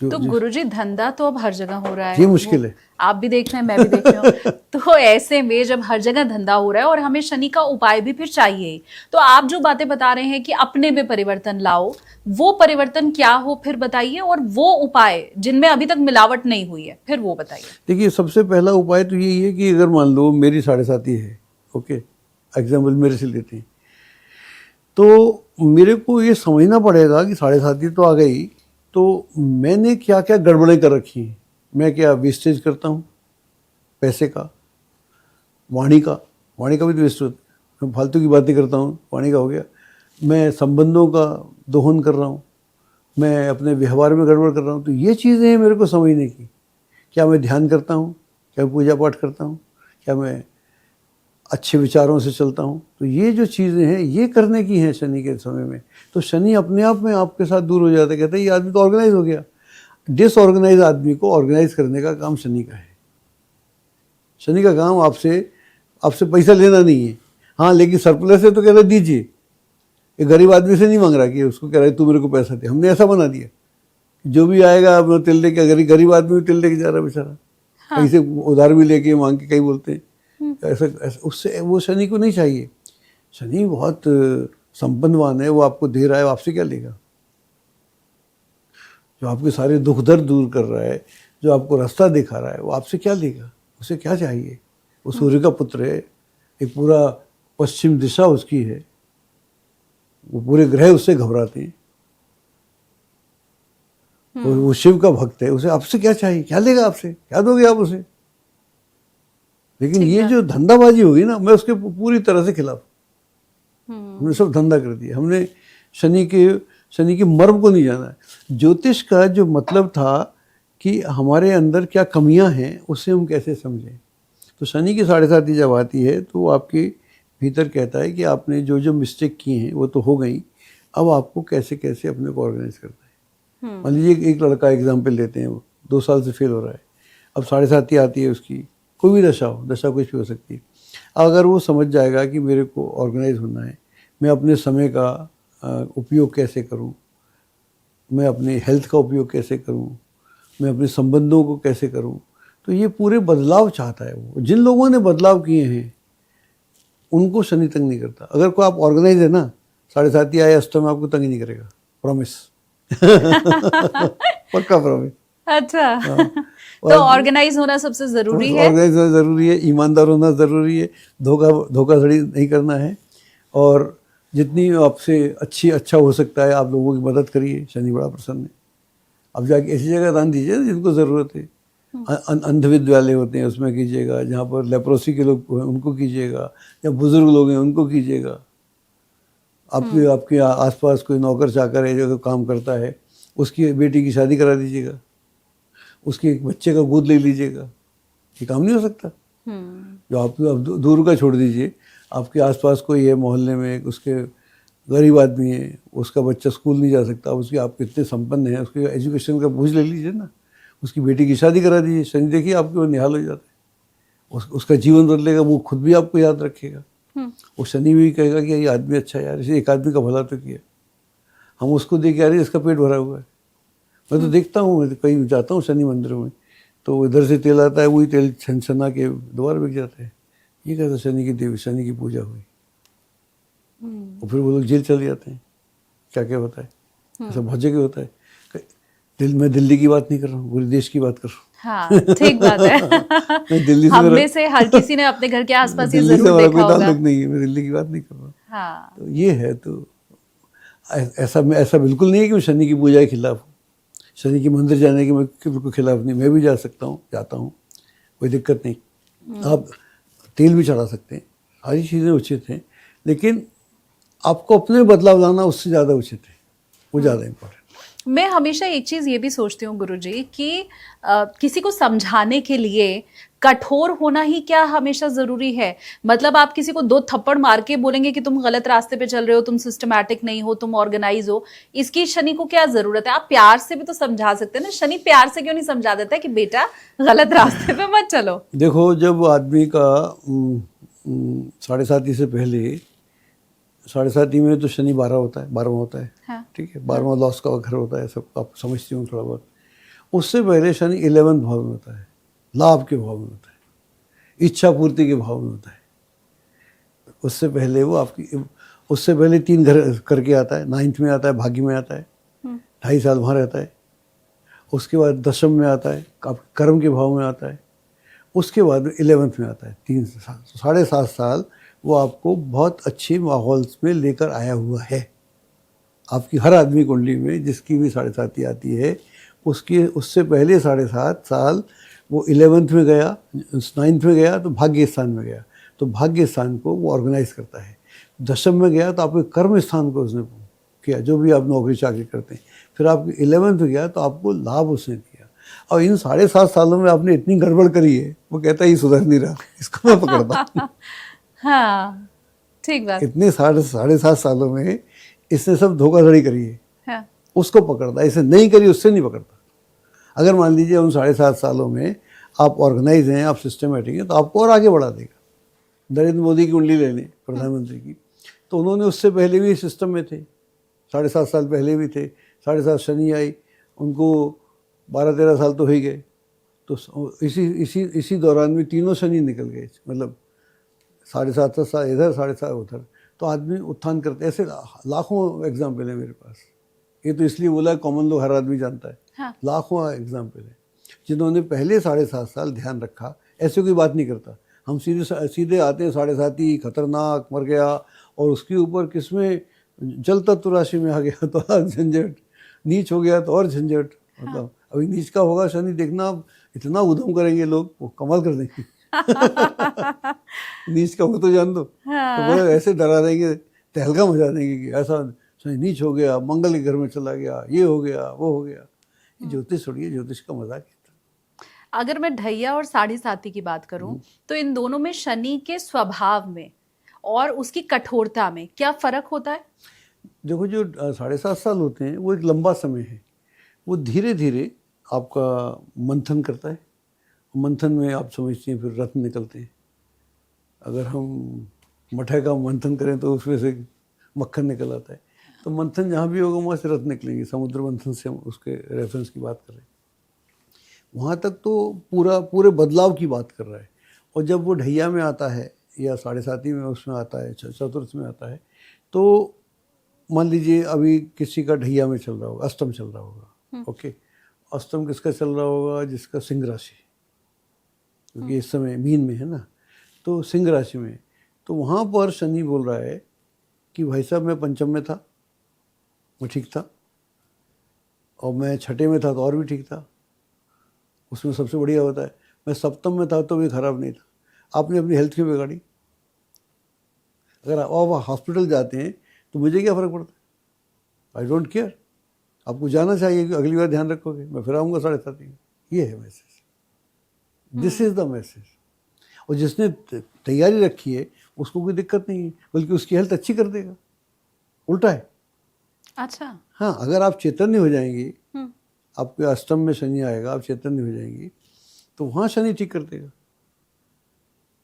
तो गुरुजी धंधा तो अब हर जगह हो रहा है, ये मुश्किल है। आप भी देख रहे हैं, मैं भी देख रही हूँ। तो ऐसे में जब हर जगह धंधा हो रहा है और हमें शनि का उपाय भी फिर चाहिए, तो आप जो बातें बता रहे हैं कि अपने में परिवर्तन लाओ, वो परिवर्तन क्या हो फिर बताइए, और वो उपाय जिनमें अभी तक मिलावट नहीं हुई है फिर वो बताइए। देखिए, सबसे पहला उपाय तो यही है कि अगर मान लो मेरी 7.5 है, ओके, एग्जाम्पल मेरे से लेते हैं, तो मेरे को ये समझना पड़ेगा कि 7.5 तो आ गई, तो मैंने क्या क्या गड़बड़ें कर रखी हैं। मैं क्या वेस्टेज करता हूँ पैसे का, वाणी का भी तो वेस्ट होता है, मैं फालतू की बातें करता हूँ, वाणी का हो गया। मैं संबंधों का दोहन कर रहा हूँ, मैं अपने व्यवहार में गड़बड़ कर रहा हूँ। तो ये चीज़ें हैं मेरे को समझने की। क्या मैं ध्यान करता हूँ, क्या मैं पूजा पाठ करता हूँ, क्या मैं अच्छे विचारों से चलता हूँ? तो ये जो चीज़ें हैं ये करने की हैं शनि के समय में। तो शनि अपने आप में आपके साथ दूर हो जाता है, कहता है ये आदमी तो ऑर्गेनाइज हो गया। डिसऑर्गेनाइज आदमी को ऑर्गेनाइज करने का काम शनि का है। शनि का काम आपसे पैसा लेना नहीं है, हाँ, लेकिन सरप्लस है तो कह रहा है दीजिए। ये गरीब आदमी से नहीं मांग रहा कि उसको कह रहा है तू मेरे को पैसा दे। हमने ऐसा बना दिया, जो भी आएगा अपना तिल लेके, गरीब आदमी भी तिल लेके जा रहा है बेचारा, कहीं से उधार भी लेके मांग के, कहीं बोलते हैं ऐसा। उससे वो शनि को नहीं चाहिए। शनि बहुत संपन्नवान है, वो आपको दे रहा है, आपसे क्या लेगा? जो आपके सारे दुख दर्द दूर कर रहा है, जो आपको रास्ता दिखा रहा है, वो आपसे क्या लेगा? उसे क्या चाहिए? वो सूर्य का पुत्र है, एक पूरा पश्चिम दिशा उसकी है, वो पूरे ग्रह उससे घबराते हैं, और वो शिव का भक्त है। उसे आपसे क्या चाहिए? क्या लेगा आपसे? क्या दोगे आप उसे? लेकिन ये जो धंधाबाजी होगी ना, मैं उसके पूरी तरह से खिलाफ। हमने सब धंधा कर दिया, हमने शनि के मर्म को नहीं जाना है। ज्योतिष का जो मतलब था कि हमारे अंदर क्या कमियां हैं, उसे हम कैसे समझें। तो शनि की 7.5 जब आती है तो आपके भीतर कहता है कि आपने जो जो मिस्टेक की हैं वो तो हो गई, अब आपको कैसे कैसे अपने को ऑर्गेनाइज करना है। मान लीजिए एक लड़का एग्जाम्पल लेते हैं, वो 2 साल से फेल हो रहा है, अब 7.5 आती है उसकी, कोई भी दशा कुछ भी हो सकती है। अगर वो समझ जाएगा कि मेरे को ऑर्गेनाइज होना है, मैं अपने समय का उपयोग कैसे करूं, मैं अपने हेल्थ का उपयोग कैसे करूं, मैं अपने संबंधों को कैसे करूं, तो ये पूरे बदलाव चाहता है वो। जिन लोगों ने बदलाव किए हैं उनको शनि तंग नहीं करता। अगर कोई आप ऑर्गेनाइज है ना, 7.5 आए अष्टम में आपको तंग नहीं करेगा, प्रॉमिस। पक्का प्रॉमिस। अच्छा। हाँ। तो ऑर्गेनाइज होना सबसे जरूरी है। ऑर्गेनाइज होना जरूरी है, ईमानदार होना जरूरी है, धोखाधड़ी नहीं करना है, और जितनी आपसे अच्छा हो सकता है आप लोगों की मदद करिए। शनि बड़ा प्रसन्न है। अब जाके ऐसी जगह दान दीजिए जिनको ज़रूरत है। अंध विद्यालय होते हैं उसमें कीजिएगा, जहाँ पर लेप्रोसी के लोग हैं उनको कीजिएगा, या बुजुर्ग लोग हैं उनको कीजिएगा। आपके आपके आसपास कोई नौकर चाकर है जो काम करता है, उसकी बेटी की शादी करा दीजिएगा, उसके एक बच्चे का गोद ले लीजिएगा। ये काम नहीं हो सकता? जो आप दूर का छोड़ दीजिए, आपके आसपास कोई है मोहल्ले में, उसके गरीब आदमी है, उसका बच्चा स्कूल नहीं जा सकता, उसकी आप कितने संपन्न हैं, उसके एजुकेशन का बोझ ले लीजिए ना, उसकी बेटी की शादी करा दीजिए। शनि देखिए आपके वो निहाल हो जाता है, उसका जीवन बदलेगा, वो खुद भी आपको याद रखेगा। वो शनि भी कहेगा कि ये आदमी अच्छा है यार, इसे एक आदमी का भला तो किया। हम उसको देख के आ रहे इसका पेट भरा हुआ है। मैं तो देखता हूँ, कहीं जाता हूँ शनि मंदिर में, तो इधर से तेल आता है, वही तेल छना के दोबारा बिक जाता है। ये कहता शनि की देवी, शनि की पूजा हुई, और फिर वो लोग जेल चले जाते हैं। क्या क्या होता है, ऐसा बहुत जगह होता है। मैं दिल्ली की बात नहीं कर रहा हूँ, पूरे देश की बात कर रहा हूँ। हाँ, ठीक बात है। मैं दिल्ली से हम में से हर किसी ने अपने घर के आसपास ये दिल्ली से जरूर हमारा देखा कोई होगा। ताल्लुक नहीं है, मैं दिल्ली की बात नहीं कर रहा हूँ। हाँ। तो ये है, तो ऐसा बिल्कुल नहीं है कि मैं शनि की पूजा के खिलाफ हूँ। शनि के मंदिर जाने के मैं बिल्कुल खिलाफ नहीं, मैं भी जा सकता हूँ, जाता हूँ, कोई दिक्कत नहीं। आप तेल भी चढ़ा सकते हैं, सारी चीज़ें उचित हैं, लेकिन आपको अपने बदलाव लाना उससे ज़्यादा उचित है, वो ज़्यादा इम्पोर्टेंट। मैं हमेशा एक चीज ये भी सोचती हूँ गुरुजी कि किसी को समझाने के लिए कठोर होना ही क्या हमेशा जरूरी है? मतलब आप किसी को 2 थप्पड़ मार के बोलेंगे कि तुम गलत रास्ते पे चल रहे हो, तुम सिस्टमैटिक नहीं हो, तुम ऑर्गेनाइज हो, इसकी शनि को क्या जरूरत है? आप प्यार से भी तो समझा सकते हैं ना। शनि प्यार से क्यों नहीं समझा देता है कि बेटा गलत रास्ते पे मत चलो? देखो, जब आदमी का 7.5 से पहले, 7.5 में तो शनि 12 होता है, 12वां होता है। हाँ। ठीक है, 12वां लॉस का घर होता है, सब आप समझती हूँ थोड़ा बहुत। उससे पहले शनि 11वें भाव में होता है, लाभ के भाव में होता है, इच्छा पूर्ति के भाव में होता है। उससे पहले वो आपकी, उससे पहले 3 घर करके आता है, 9th में आता है, भाग्य में आता है, 2.5 साल वहाँ रहता है। उसके बाद दशम में आता है, कर्म के भाव में आता है। उसके बाद 11th में आता है, 3 साल, 7.5 साल वो आपको बहुत अच्छे माहौल में लेकर आया हुआ है। आपकी हर आदमी कुंडली में जिसकी भी 7.5 आती है, उसकी उससे पहले 7.5 साल वो 11th में गया, 9th में गया तो भाग्य स्थान में गया, तो भाग्य स्थान को वो ऑर्गेनाइज करता है। दशम में गया तो आपके कर्म स्थान को उसने किया, जो भी आप नौकरी चाकरी करते हैं। फिर आपके 11th में गया तो आपको लाभ उसने दिया। और इन 7.5 सालों में आपने इतनी गड़बड़ करी है, वो कहता है ये सुधर नहीं रहा, इसको मैं पकड़ता हूँ। हाँ, ठीक बात। इतने 7.5 सालों में इसने सब धोखाधड़ी करी है। हाँ। उसको पकड़ता, इसे नहीं करी उससे नहीं पकड़ता। अगर मान लीजिए उन 7.5 सालों में आप ऑर्गेनाइज हैं, आप सिस्टमेटिक हैं, तो आपको और आगे बढ़ा देगा। नरेंद्र मोदी की कुंडली ले लें, प्रधानमंत्री की, तो उन्होंने उससे पहले भी सिस्टम में थे, 7.5 साल पहले भी थे। 7.5 शनि आई, उनको 12-13 साल तो हो ही गए। तो इसी दौरान में तीनों शनि निकल गए, मतलब 7.5 साल इधर, 7.5 उधर, तो आदमी उत्थान करते। ऐसे लाखों एग्जाम्पल है मेरे पास। ये तो इसलिए बोला कॉमन लोग हर आदमी जानता है। हाँ। लाखों एग्जाम्पल है जिन्होंने पहले 7.5 साल ध्यान रखा। ऐसे कोई बात नहीं करता, हम सीधे आते हैं 7.5 खतरनाक मर गया, और उसके ऊपर किसमें जल तत्व राशि में आ गया तो और झंझट, नीच हो गया तो और झंझट। मतलब अभी नीच का होगा शनि, देखना इतना उद्यम करेंगे लोग, वो कमाल कर देंगे। नीच का हो तो जान दो, तो बोले ऐसे डरा देंगे, तहलका मचा देंगे कि ऐसा शनि नीच हो गया, मंगल के घर में चला गया, ये हो गया, वो हो गया। ज्योतिष छोड़िए, ज्योतिष का मजाक है। अगर मैं ढैया और 7.5 की बात करूं, तो इन दोनों में शनि के स्वभाव में और उसकी कठोरता में क्या फर्क होता है? देखो, जो 7.5 साल होते हैं वो एक लंबा समय है। वो धीरे धीरे आपका मंथन करता है। मंथन में आप समझते हैं फिर रत्न निकलते हैं। अगर हम मठे का मंथन करें तो उसमें से मक्खन निकल आता है। तो मंथन जहाँ भी होगा वहाँ से रत्न निकलेंगे। समुद्र मंथन से हम उसके रेफरेंस की बात कर रहे हैं। वहाँ तक तो पूरे बदलाव की बात कर रहा है। और जब वो ढैया में आता है या 7.5 में उसमें आता है, चतुर्थ में आता है, तो मान लीजिए अभी किसी का ढैया में चल रहा होगा, अष्टम चल रहा होगा, ओके, अष्टम किसका चल रहा होगा? जिसका सिंह राशि, क्योंकि इस समय मीन में है ना, तो सिंह राशि में, तो वहाँ पर शनि बोल रहा है कि भाई साहब मैं पंचम में था, वो ठीक था, और मैं छठे में था तो और भी ठीक था, उसमें सबसे बढ़िया होता है। मैं सप्तम में था तो भी खराब नहीं था। आपने अपनी हेल्थ क्यों बिगाड़ी? अगर आप हॉस्पिटल जाते हैं तो मुझे क्या फ़र्क पड़ता है? I don't care. आपको जाना चाहिए कि अगली बार ध्यान रखोगे, मैं फिर आऊँगा 7:30 में। ये है message, this is the message. और जिसने तैयारी रखी है उसको कोई दिक्कत नहीं है, बल्कि उसकी हेल्थ अच्छी कर देगा। उल्टा है। अच्छा। हाँ, अगर आप चैतन्य हो जाएंगी, आपके अष्टम में शनि आएगा, आप चैतन्य हो जाएंगी, तो वहाँ शनि ठीक कर देगा।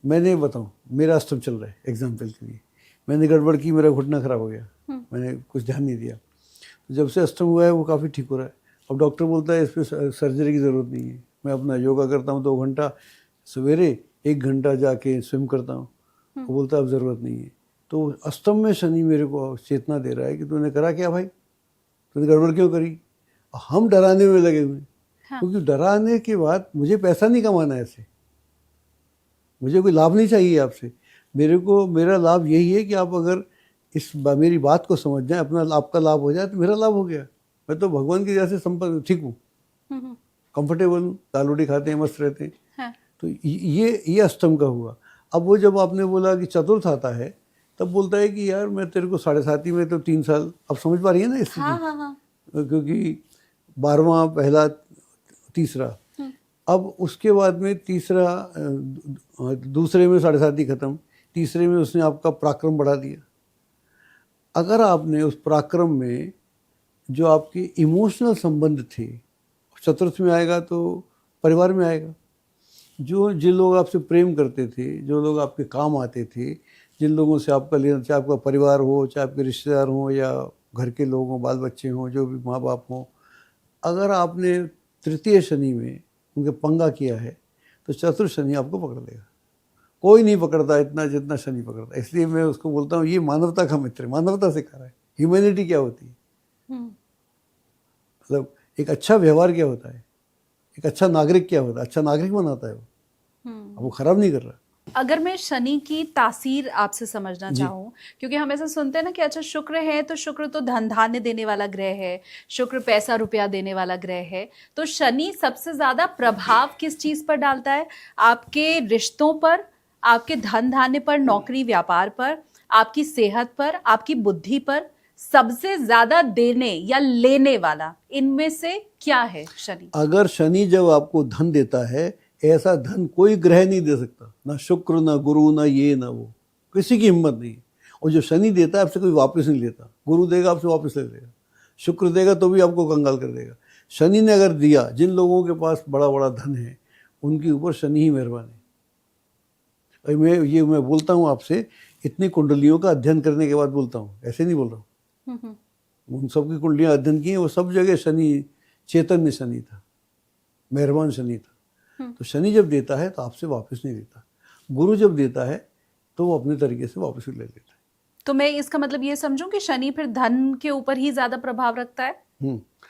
मैंने बताऊँ, मेरा अष्टम चल रहा है एग्जाम्पल के लिए, मैंने गड़बड़ की, मेरा घुटना खराब हो गया, मैंने कुछ ध्यान नहीं दिया, तो जब से अष्टम हुआ है वो काफ़ी ठीक हो रहा है। अब डॉक्टर बोलता है इस पर सर्जरी की ज़रूरत नहीं है। मैं अपना योगा करता हूँ 2 घंटा सवेरे, 1 घंटा जाके स्विम करता हूँ, वो बोलता है अब ज़रूरत नहीं है। तो अष्टम में शनि मेरे को चेतना दे रहा है कि तूने करा क्या भाई, तूने गड़बड़ क्यों करी? हम डराने में लगे हुए, क्योंकि डराने के बाद मुझे पैसा नहीं कमाना है ऐसे, मुझे कोई लाभ नहीं चाहिए आपसे। मेरा लाभ यही है कि आप अगर मेरी बात को समझ जाए, अपना आपका लाभ हो जाए तो मेरा लाभ हो गया। मैं तो भगवान की जैसे संपन्न ठीक हूँ, कंफर्टेबल हूँ, दाल रोटी खाते हैं, मस्त रहते हैं। हाँ। तो ये अष्टम का हुआ। अब वो जब आपने बोला कि चतुर्थ आता है, तब बोलता है कि यार मैं तेरे को 7.5 में तो 3 साल, अब समझ पा रही है ना इससे? हाँ। क्योंकि 12वां पहला तीसरा, अब उसके बाद में तीसरा, दूसरे में 7.5 खत्म, तीसरे में उसने आपका पराक्रम बढ़ा दिया। अगर आपने उस पराक्रम में जो आपके इमोशनल संबंध थे, चतुर्थ में आएगा तो परिवार में आएगा। जिन लोग आपसे प्रेम करते थे, जो लोग आपके काम आते थे, जिन लोगों से आपका लेना, चाहे आपका परिवार हो, चाहे आपके रिश्तेदार हों, या घर के लोग हों, बाल बच्चे हों, जो भी माँ बाप हों, अगर आपने तृतीय शनि में उनके पंगा किया है तो चतुर्थ शनि आपको पकड़ लेगा। कोई नहीं पकड़ता इतना जितना शनि पकड़ता है। इसलिए मैं उसको बोलता हूँ ये मानवता का मित्र है, मानवता सिखा रहा है। ह्यूमैनिटी क्या होती है, मतलब एक अच्छा व्यवहार क्या होता है, एक अच्छा नागरिक क्या होता है, अच्छा नागरिक बनाता है वो। अब वो खराब नहीं कर रहा। अगर मैं शनि की तासीर आपसे समझना चाहूँ, क्योंकि हम ऐसा सुनते हैं ना कि अच्छा शुक्र है तो शुक्र तो धन धान्य देने वाला ग्रह है, शुक्र पैसा रुपया देने वाला ग्रह है, तो शनि सबसे ज्यादा प्रभाव किस चीज पर डालता है? आपके रिश्तों पर, आपके धन धान्य पर, नौकरी व्यापार पर, आपकी सेहत पर, आपकी बुद्धि पर? सबसे ज्यादा देने या लेने वाला इनमें से क्या है शनि? अगर शनि जब आपको धन देता है, ऐसा धन कोई ग्रह नहीं दे सकता, ना शुक्र, ना गुरु, ना ये ना वो, किसी की हिम्मत नहीं। और जो शनि देता है आपसे कोई वापस नहीं लेता। गुरु देगा आपसे वापस ले लेगा, शुक्र देगा तो भी आपको कंगाल कर देगा। शनि ने अगर दिया, जिन लोगों के पास बड़ा बड़ा धन है उनके ऊपर शनि ही मेहरबान है। मैं बोलता हूँ आपसे, इतनी कुंडलियों का अध्ययन करने के बाद बोलता हूँ, ऐसे नहीं बोल रहा हूँ। उन सब की कुंडलियाँ अध्ययन की हैं, वो सब जगह शनि, चैतन्य शनि था, मेहरबान शनि था। तो शनि जब देता है तो आपसे वापस नहीं लेता। गुरु जब देता है तो वो अपने तरीके से वापस ले लेता है। तो मैं इसका मतलब ये समझूं कि शनि फिर धन के ऊपर ही ज्यादा प्रभाव रखता है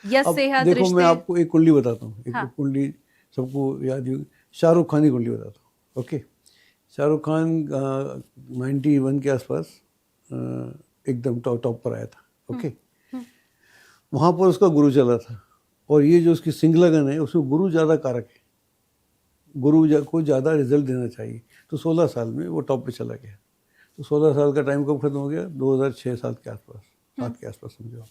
या अब सेहत, देखो, रिश्ते? मैं आपको एक कुंडली बताता हूँ, एक हाँ। कुंडली सबको याद होगी, शाहरुख खान की कुंडली बताता हूँ। ओके, शाहरुख खान 91 के आसपास एकदम टॉप पर आया था। ओके, वहाँ पर उसका गुरु चला था, और ये जो उसकी सिंह लगन है उसमें गुरु ज़्यादा कारक है, गुरु को ज़्यादा रिजल्ट देना चाहिए। तो 16 साल में वो टॉप पे चला गया। तो 16 साल का टाइम कब खत्म हो गया? 2006-7 के आसपास, 7 के आसपास समझो।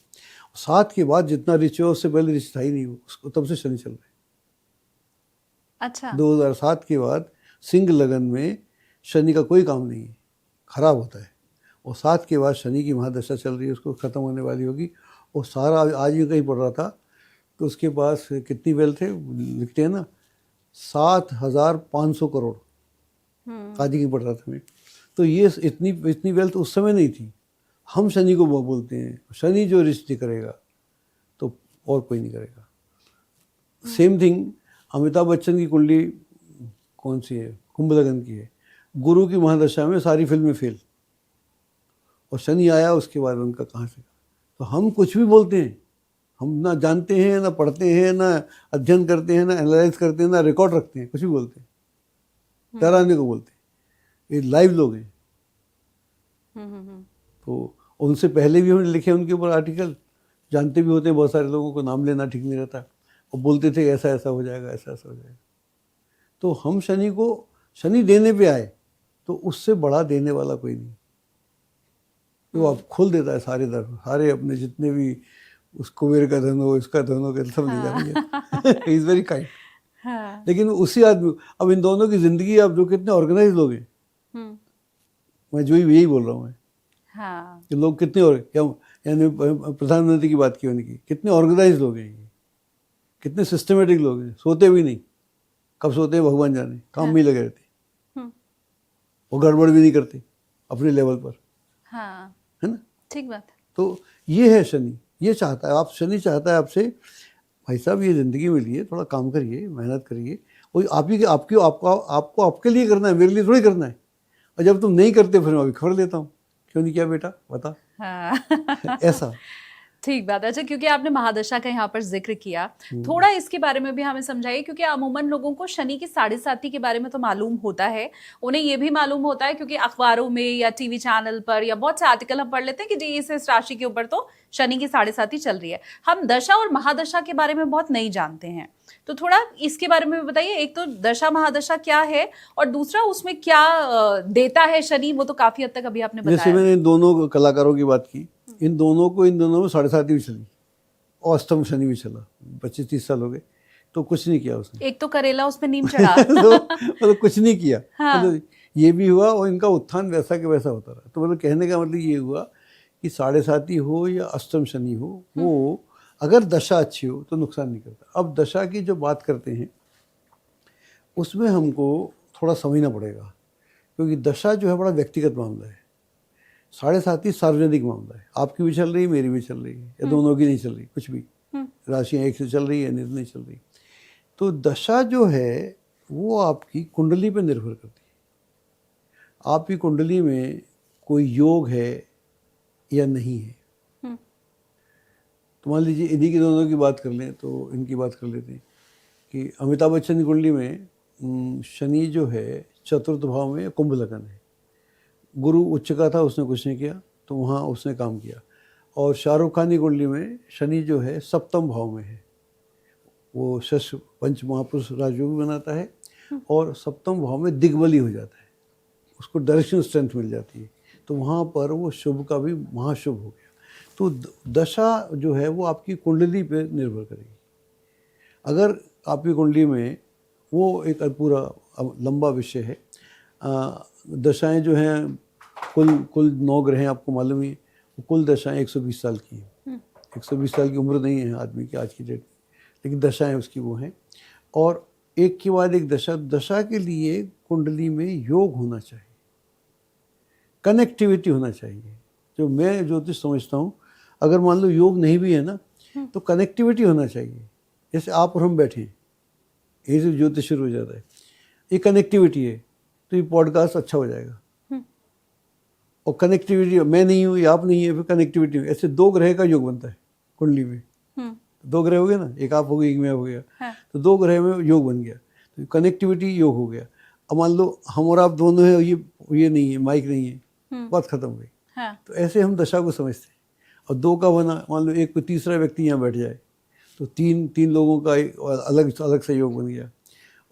7 के बाद जितना रिच हुआ उससे पहले रिच था ही नहीं वो, उसको तब से शनि चल रहा है। अच्छा। 2007 के बाद सिंह लगन में शनि का कोई काम नहीं है, खराब होता है। और 7 के बाद शनि की महादशा चल रही है, उसको ख़त्म होने वाली होगी। और सारा, आज भी कहीं पढ़ रहा था तो उसके पास कितनी वेल्थ है, लिखते हैं ना, 7,500 करोड़। आज की पढ़ रहा था मैं। तो ये इतनी वेल्थ उस समय नहीं थी। हम शनि को बोलते हैं, शनि जो रिश्ते करेगा तो और कोई नहीं करेगा। सेम थिंग अमिताभ बच्चन की कुंडली कौन सी है? कुंभ लगन की है। गुरु की महादशा में सारी फिल्में फेल, और शनि आया उसके बाद उनका कहाँ से? तो हम कुछ भी बोलते हैं, हम ना जानते हैं, ना पढ़ते हैं, ना अध्ययन करते हैं, ना एनालाइज करते हैं, ना रिकॉर्ड रखते हैं, कुछ भी बोलते हैं, डराने को बोलते हैं। ये लाइव लोग हैं। तो उनसे पहले भी हमने लिखे उनके ऊपर आर्टिकल, जानते भी होते हैं, बहुत सारे लोगों को नाम लेना ठीक नहीं रहता, और बोलते थे ऐसा ऐसा हो जाएगा, ऐसा ऐसा हो जाएगा। तो हम शनि को, शनि देने पे आए तो उससे बड़ा देने वाला कोई नहीं। तो आप खोल देता है सारे दर, सारे अपने जितने भी, उस कुबेर का धन हो, इसका धन हो, सब ले जाएंगे। Is very kind. लेकिन उसी आदमी, अब इन दोनों की जिंदगी, आप जो कितने ऑर्गेनाइज लोग हैं, मैं जो यही बोल रहा हूँ मैं, कि लोग कितने और क्या, यानी प्रधानमंत्री की बात की उनकी, कितने ऑर्गेनाइज लोग हैं ये, कितने सिस्टमेटिक लोग हैं, सोते भी नहीं, कब सोते हैं भगवान जाने, काम में ही लगे रहते, वो गड़बड़ भी नहीं करते अपने लेवल पर, है ना। ठीक बात। तो ये है शनि, ये चाहता है, आप, शनि चाहता है आपसे, भाई साहब ये ज़िंदगी में लिए थोड़ा काम करिए, मेहनत करिए, और आप ही आपको आपके लिए करना है, मेरे लिए थोड़ी करना है। और जब तुम नहीं करते फिर मैं अभी खबर लेता हूँ, क्यों नहीं किया बेटा, बता। ऐसा। ठीक बात है। अच्छा, क्योंकि आपने महादशा का यहाँ पर जिक्र किया, थोड़ा इसके बारे में भी हमें समझाइए, क्योंकि अमूमन लोगों को शनि की 7.5 के बारे में तो मालूम होता है, उन्हें ये भी मालूम होता है क्योंकि अखबारों में या टीवी चैनल पर या बहुत से आर्टिकल हम पढ़ लेते हैं कि जी इस राशि के ऊपर तो शनि की 7.5 चल रही है। हम दशा और महादशा के बारे में बहुत नहीं जानते हैं, तो थोड़ा इसके बारे में बताइए। एक तो दशा महादशा क्या है, और दूसरा उसमें क्या देता है शनि, वो तो काफी हद तक अभी आपने बताया। जैसे मैंने इन दोनों कलाकारों की बात की, इन दोनों में 7.5 भी चली, और अष्टम शनि भी चला, 25-30 साल हो गए, तो कुछ नहीं किया उसने। एक तो करेला उसमें नीम चढ़ा। मतलब कुछ नहीं किया। हाँ। मतलब ये भी हुआ, और इनका उत्थान वैसा के वैसा होता रहा। तो मतलब कहने का मतलब ये हुआ कि 7.5 हो या अष्टम शनि हो, वो अगर दशा अच्छी हो तो नुकसान नहीं करता। अब दशा की जो बात करते हैं उसमें हमको थोड़ा समझना पड़ेगा, क्योंकि दशा जो है बड़ा व्यक्तिगत मामला है, 7.5 सार्वजनिक मामला है। आपकी भी चल रही है, मेरी भी चल रही है, या दोनों की नहीं चल रही, कुछ भी राशियाँ एक से चल रही है, नहीं चल रही। तो दशा जो है वो आपकी कुंडली पे निर्भर करती है, आपकी कुंडली में कोई योग है या नहीं है। तो मान लीजिए इन्हीं की दोनों की बात कर लें, तो इनकी बात कर लेते हैं कि अमिताभ बच्चन की कुंडली में शनि जो है 4th भाव में कुंभ लगन है, गुरु उच्च का था, उसने कुछ नहीं किया, तो वहाँ उसने काम किया। और शाहरुख खान की कुंडली में शनि जो है 7th भाव में है, वो शश पंच महापुरुष राजयोग बनाता है, और 7th भाव में दिग्बली हो जाता है, उसको डायरेक्शन स्ट्रेंथ मिल जाती है, तो वहाँ पर वो शुभ का भी महाशुभ हो गया। तो दशा जो है वो आपकी कुंडली पे निर्भर करेगी। अगर आपकी कुंडली में, वो एक पूरा लंबा विषय है, दशाएं जो हैं, कुल 9 ग्रह हैं, आपको मालूम ही है, कुल दशाएं 120 साल की हैं। 120 साल की उम्र नहीं है आदमी की आज की डेट में, लेकिन दशाएं उसकी वो हैं। और एक के बाद एक दशा के लिए कुंडली में योग होना चाहिए, कनेक्टिविटी होना चाहिए। जो मैं ज्योतिष समझता हूँ, अगर मान लो योग नहीं भी है ना, तो कनेक्टिविटी होना चाहिए। जैसे आप और हम बैठे हैं, ये जो ज्योतिष शुरू हो जाता है, ये कनेक्टिविटी है, तो ये पॉडकास्ट अच्छा हो जाएगा। और कनेक्टिविटी, मैं नहीं हूँ या आप नहीं है, फिर कनेक्टिविटी, ऐसे 2 ग्रह का योग बनता है कुंडली में। 2 ग्रह हो गए ना, एक आप हो गए, एक मैं हो गया, तो 2 ग्रह में योग बन गया, तो कनेक्टिविटी योग हो गया। अब मान लो हम और आप दोनों हैं, ये नहीं है, माइक नहीं है, बात खत्म हो गई। तो ऐसे हम दशा को समझते हैं। और 2 का बना, मान लो एक कोई तीसरा व्यक्ति यहाँ बैठ जाए, तो तीन लोगों का अलग से योग बन गया।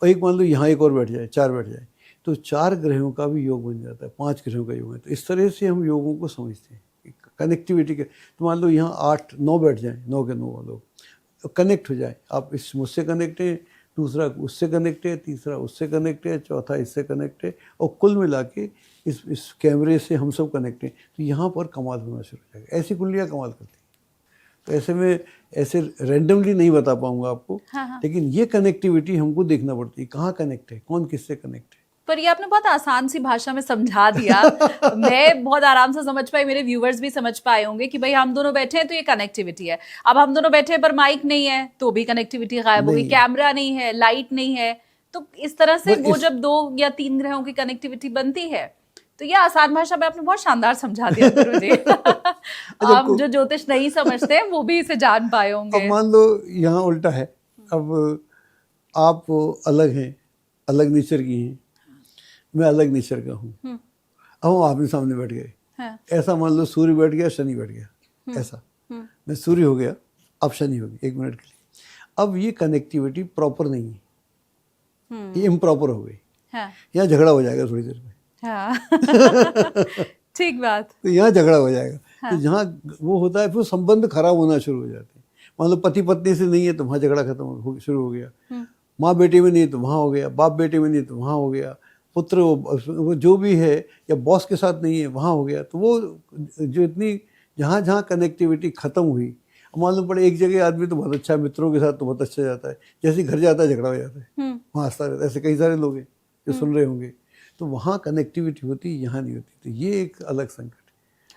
और एक मान लो यहाँ एक और बैठ जाए, 4 बैठ जाए, तो 4 ग्रहों का भी योग बन जाता है, 5 ग्रहों का योग है। तो इस तरह से हम योगों को समझते हैं, कनेक्टिविटी के। तो मान लो यहाँ 8-9 बैठ जाएं, 9 के 9 लोग कनेक्ट हो जाए, आप इस मुझसे कनेक्ट है, दूसरा उससे कनेक्ट है, तीसरा उससे कनेक्ट है, चौथा इससे कनेक्ट है, और कुल मिला के इस कैमरे से हम सब कनेक्ट हैं। तो यहाँ पर कमाल होना शुरू हो जाएगा। ऐसी कुंडलियाँ कमाल करती हैं। तो ऐसे में ऐसे रैंडमली नहीं बता पाऊंगा आपको। लेकिन ये कनेक्टिविटी हमको देखना पड़ती है, कहाँ कनेक्ट है, कौन किससे कनेक्ट है। पर ये आपने बहुत आसान सी भाषा में समझा दिया। मैं बहुत आराम से समझ पाई, मेरे व्यूवर्स भी समझ पाए होंगे कि भाई हम दोनों बैठे हैं तो ये कनेक्टिविटी है। अब हम दोनों बैठे हैं पर माइक नहीं है तो भी कनेक्टिविटी गायब होगी, कैमरा नहीं है, लाइट नहीं है, तो इस तरह से वो जब 2 या 3 ग्रहों की कनेक्टिविटी बनती है तो ये आसान भाषा में आपने बहुत शानदार समझा दिया गुरुजी। आप जो ज्योतिष नहीं समझते वो भी इसे जान पाए होंगे। अब मान लो यहाँ उल्टा है, अब आप अलग हैं, अलग नेचर की हैं, मैं अलग नेचर का हूँ। अब हम आपने सामने बैठ गए। हाँ। ऐसा मान लो सूर्य बैठ गया, शनि बैठ गया, ऐसा मैं सूर्य हो गया, अब शनि हो गई 1 मिनट के लिए। अब ये कनेक्टिविटी प्रॉपर नहीं है, ये इम्प्रॉपर हो गई। हाँ। यहाँ झगड़ा हो जाएगा थोड़ी देर में। हाँ। ठीक बात। तो यहाँ झगड़ा हो जाएगा। तो जहाँ वो होता है फिर संबंध खराब होना शुरू हो जाते हैं। मान लो पति पत्नी से नहीं है तो वहाँ झगड़ा खत्म शुरू हो गया, माँ बेटे में नहीं तो वहाँ हो गया, बाप बेटे में नहीं तो वहाँ हो गया, पुत्र वो जो भी है या बॉस के साथ नहीं है वहाँ हो गया। तो वो जो इतनी जहाँ जहाँ कनेक्टिविटी खत्म हुई, मालूम पड़े एक जगह आदमी तो बहुत अच्छा है, मित्रों के साथ तो बहुत अच्छा जाता है, जैसे घर जाता है झगड़ा हो जाता है, वहाँ हंसता रहता है। ऐसे कई सारे लोग हैं जो सुन रहे होंगे। तो वहाँ कनेक्टिविटी होती है, यहाँ नहीं होती। तो ये एक अलग संकट है।